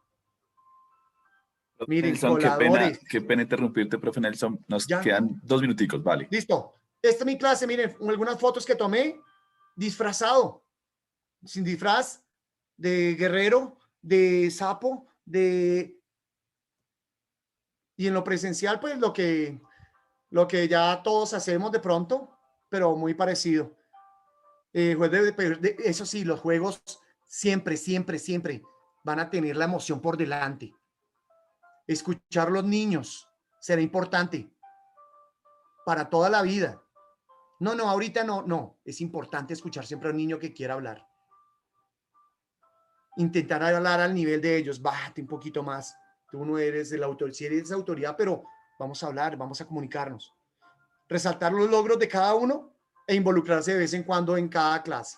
Miren, Nelson, coladores. qué pena interrumpirte, profe Nelson. Nos Ya. quedan 2 minuticos, vale. Listo. Esta es mi clase, miren, algunas fotos que tomé disfrazado, sin disfraz, de guerrero, de sapo, de... Y en lo presencial, pues lo que ya todos hacemos de pronto, pero muy parecido. Eso sí, los juegos siempre, siempre, siempre van a tener la emoción por delante. Escuchar a los niños será importante para toda la vida. No, ahorita no. Es importante escuchar siempre a un niño que quiera hablar. Intentar hablar al nivel de ellos. Bájate un poquito más. Tú no eres el autor, si eres autoridad, pero vamos a hablar, vamos a comunicarnos. Resaltar los logros de cada uno e involucrarse de vez en cuando en cada clase.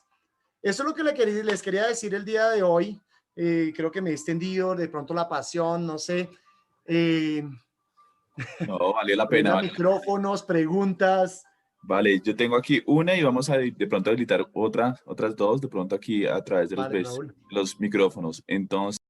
Eso es lo que les quería decir el día de hoy. Creo que me he extendido, de pronto la pasión, no sé. No, valió la pena. Vale. Micrófonos, preguntas. Vale, yo tengo aquí una y vamos a de pronto habilitar otras 2, de pronto aquí a través de los micrófonos. Entonces,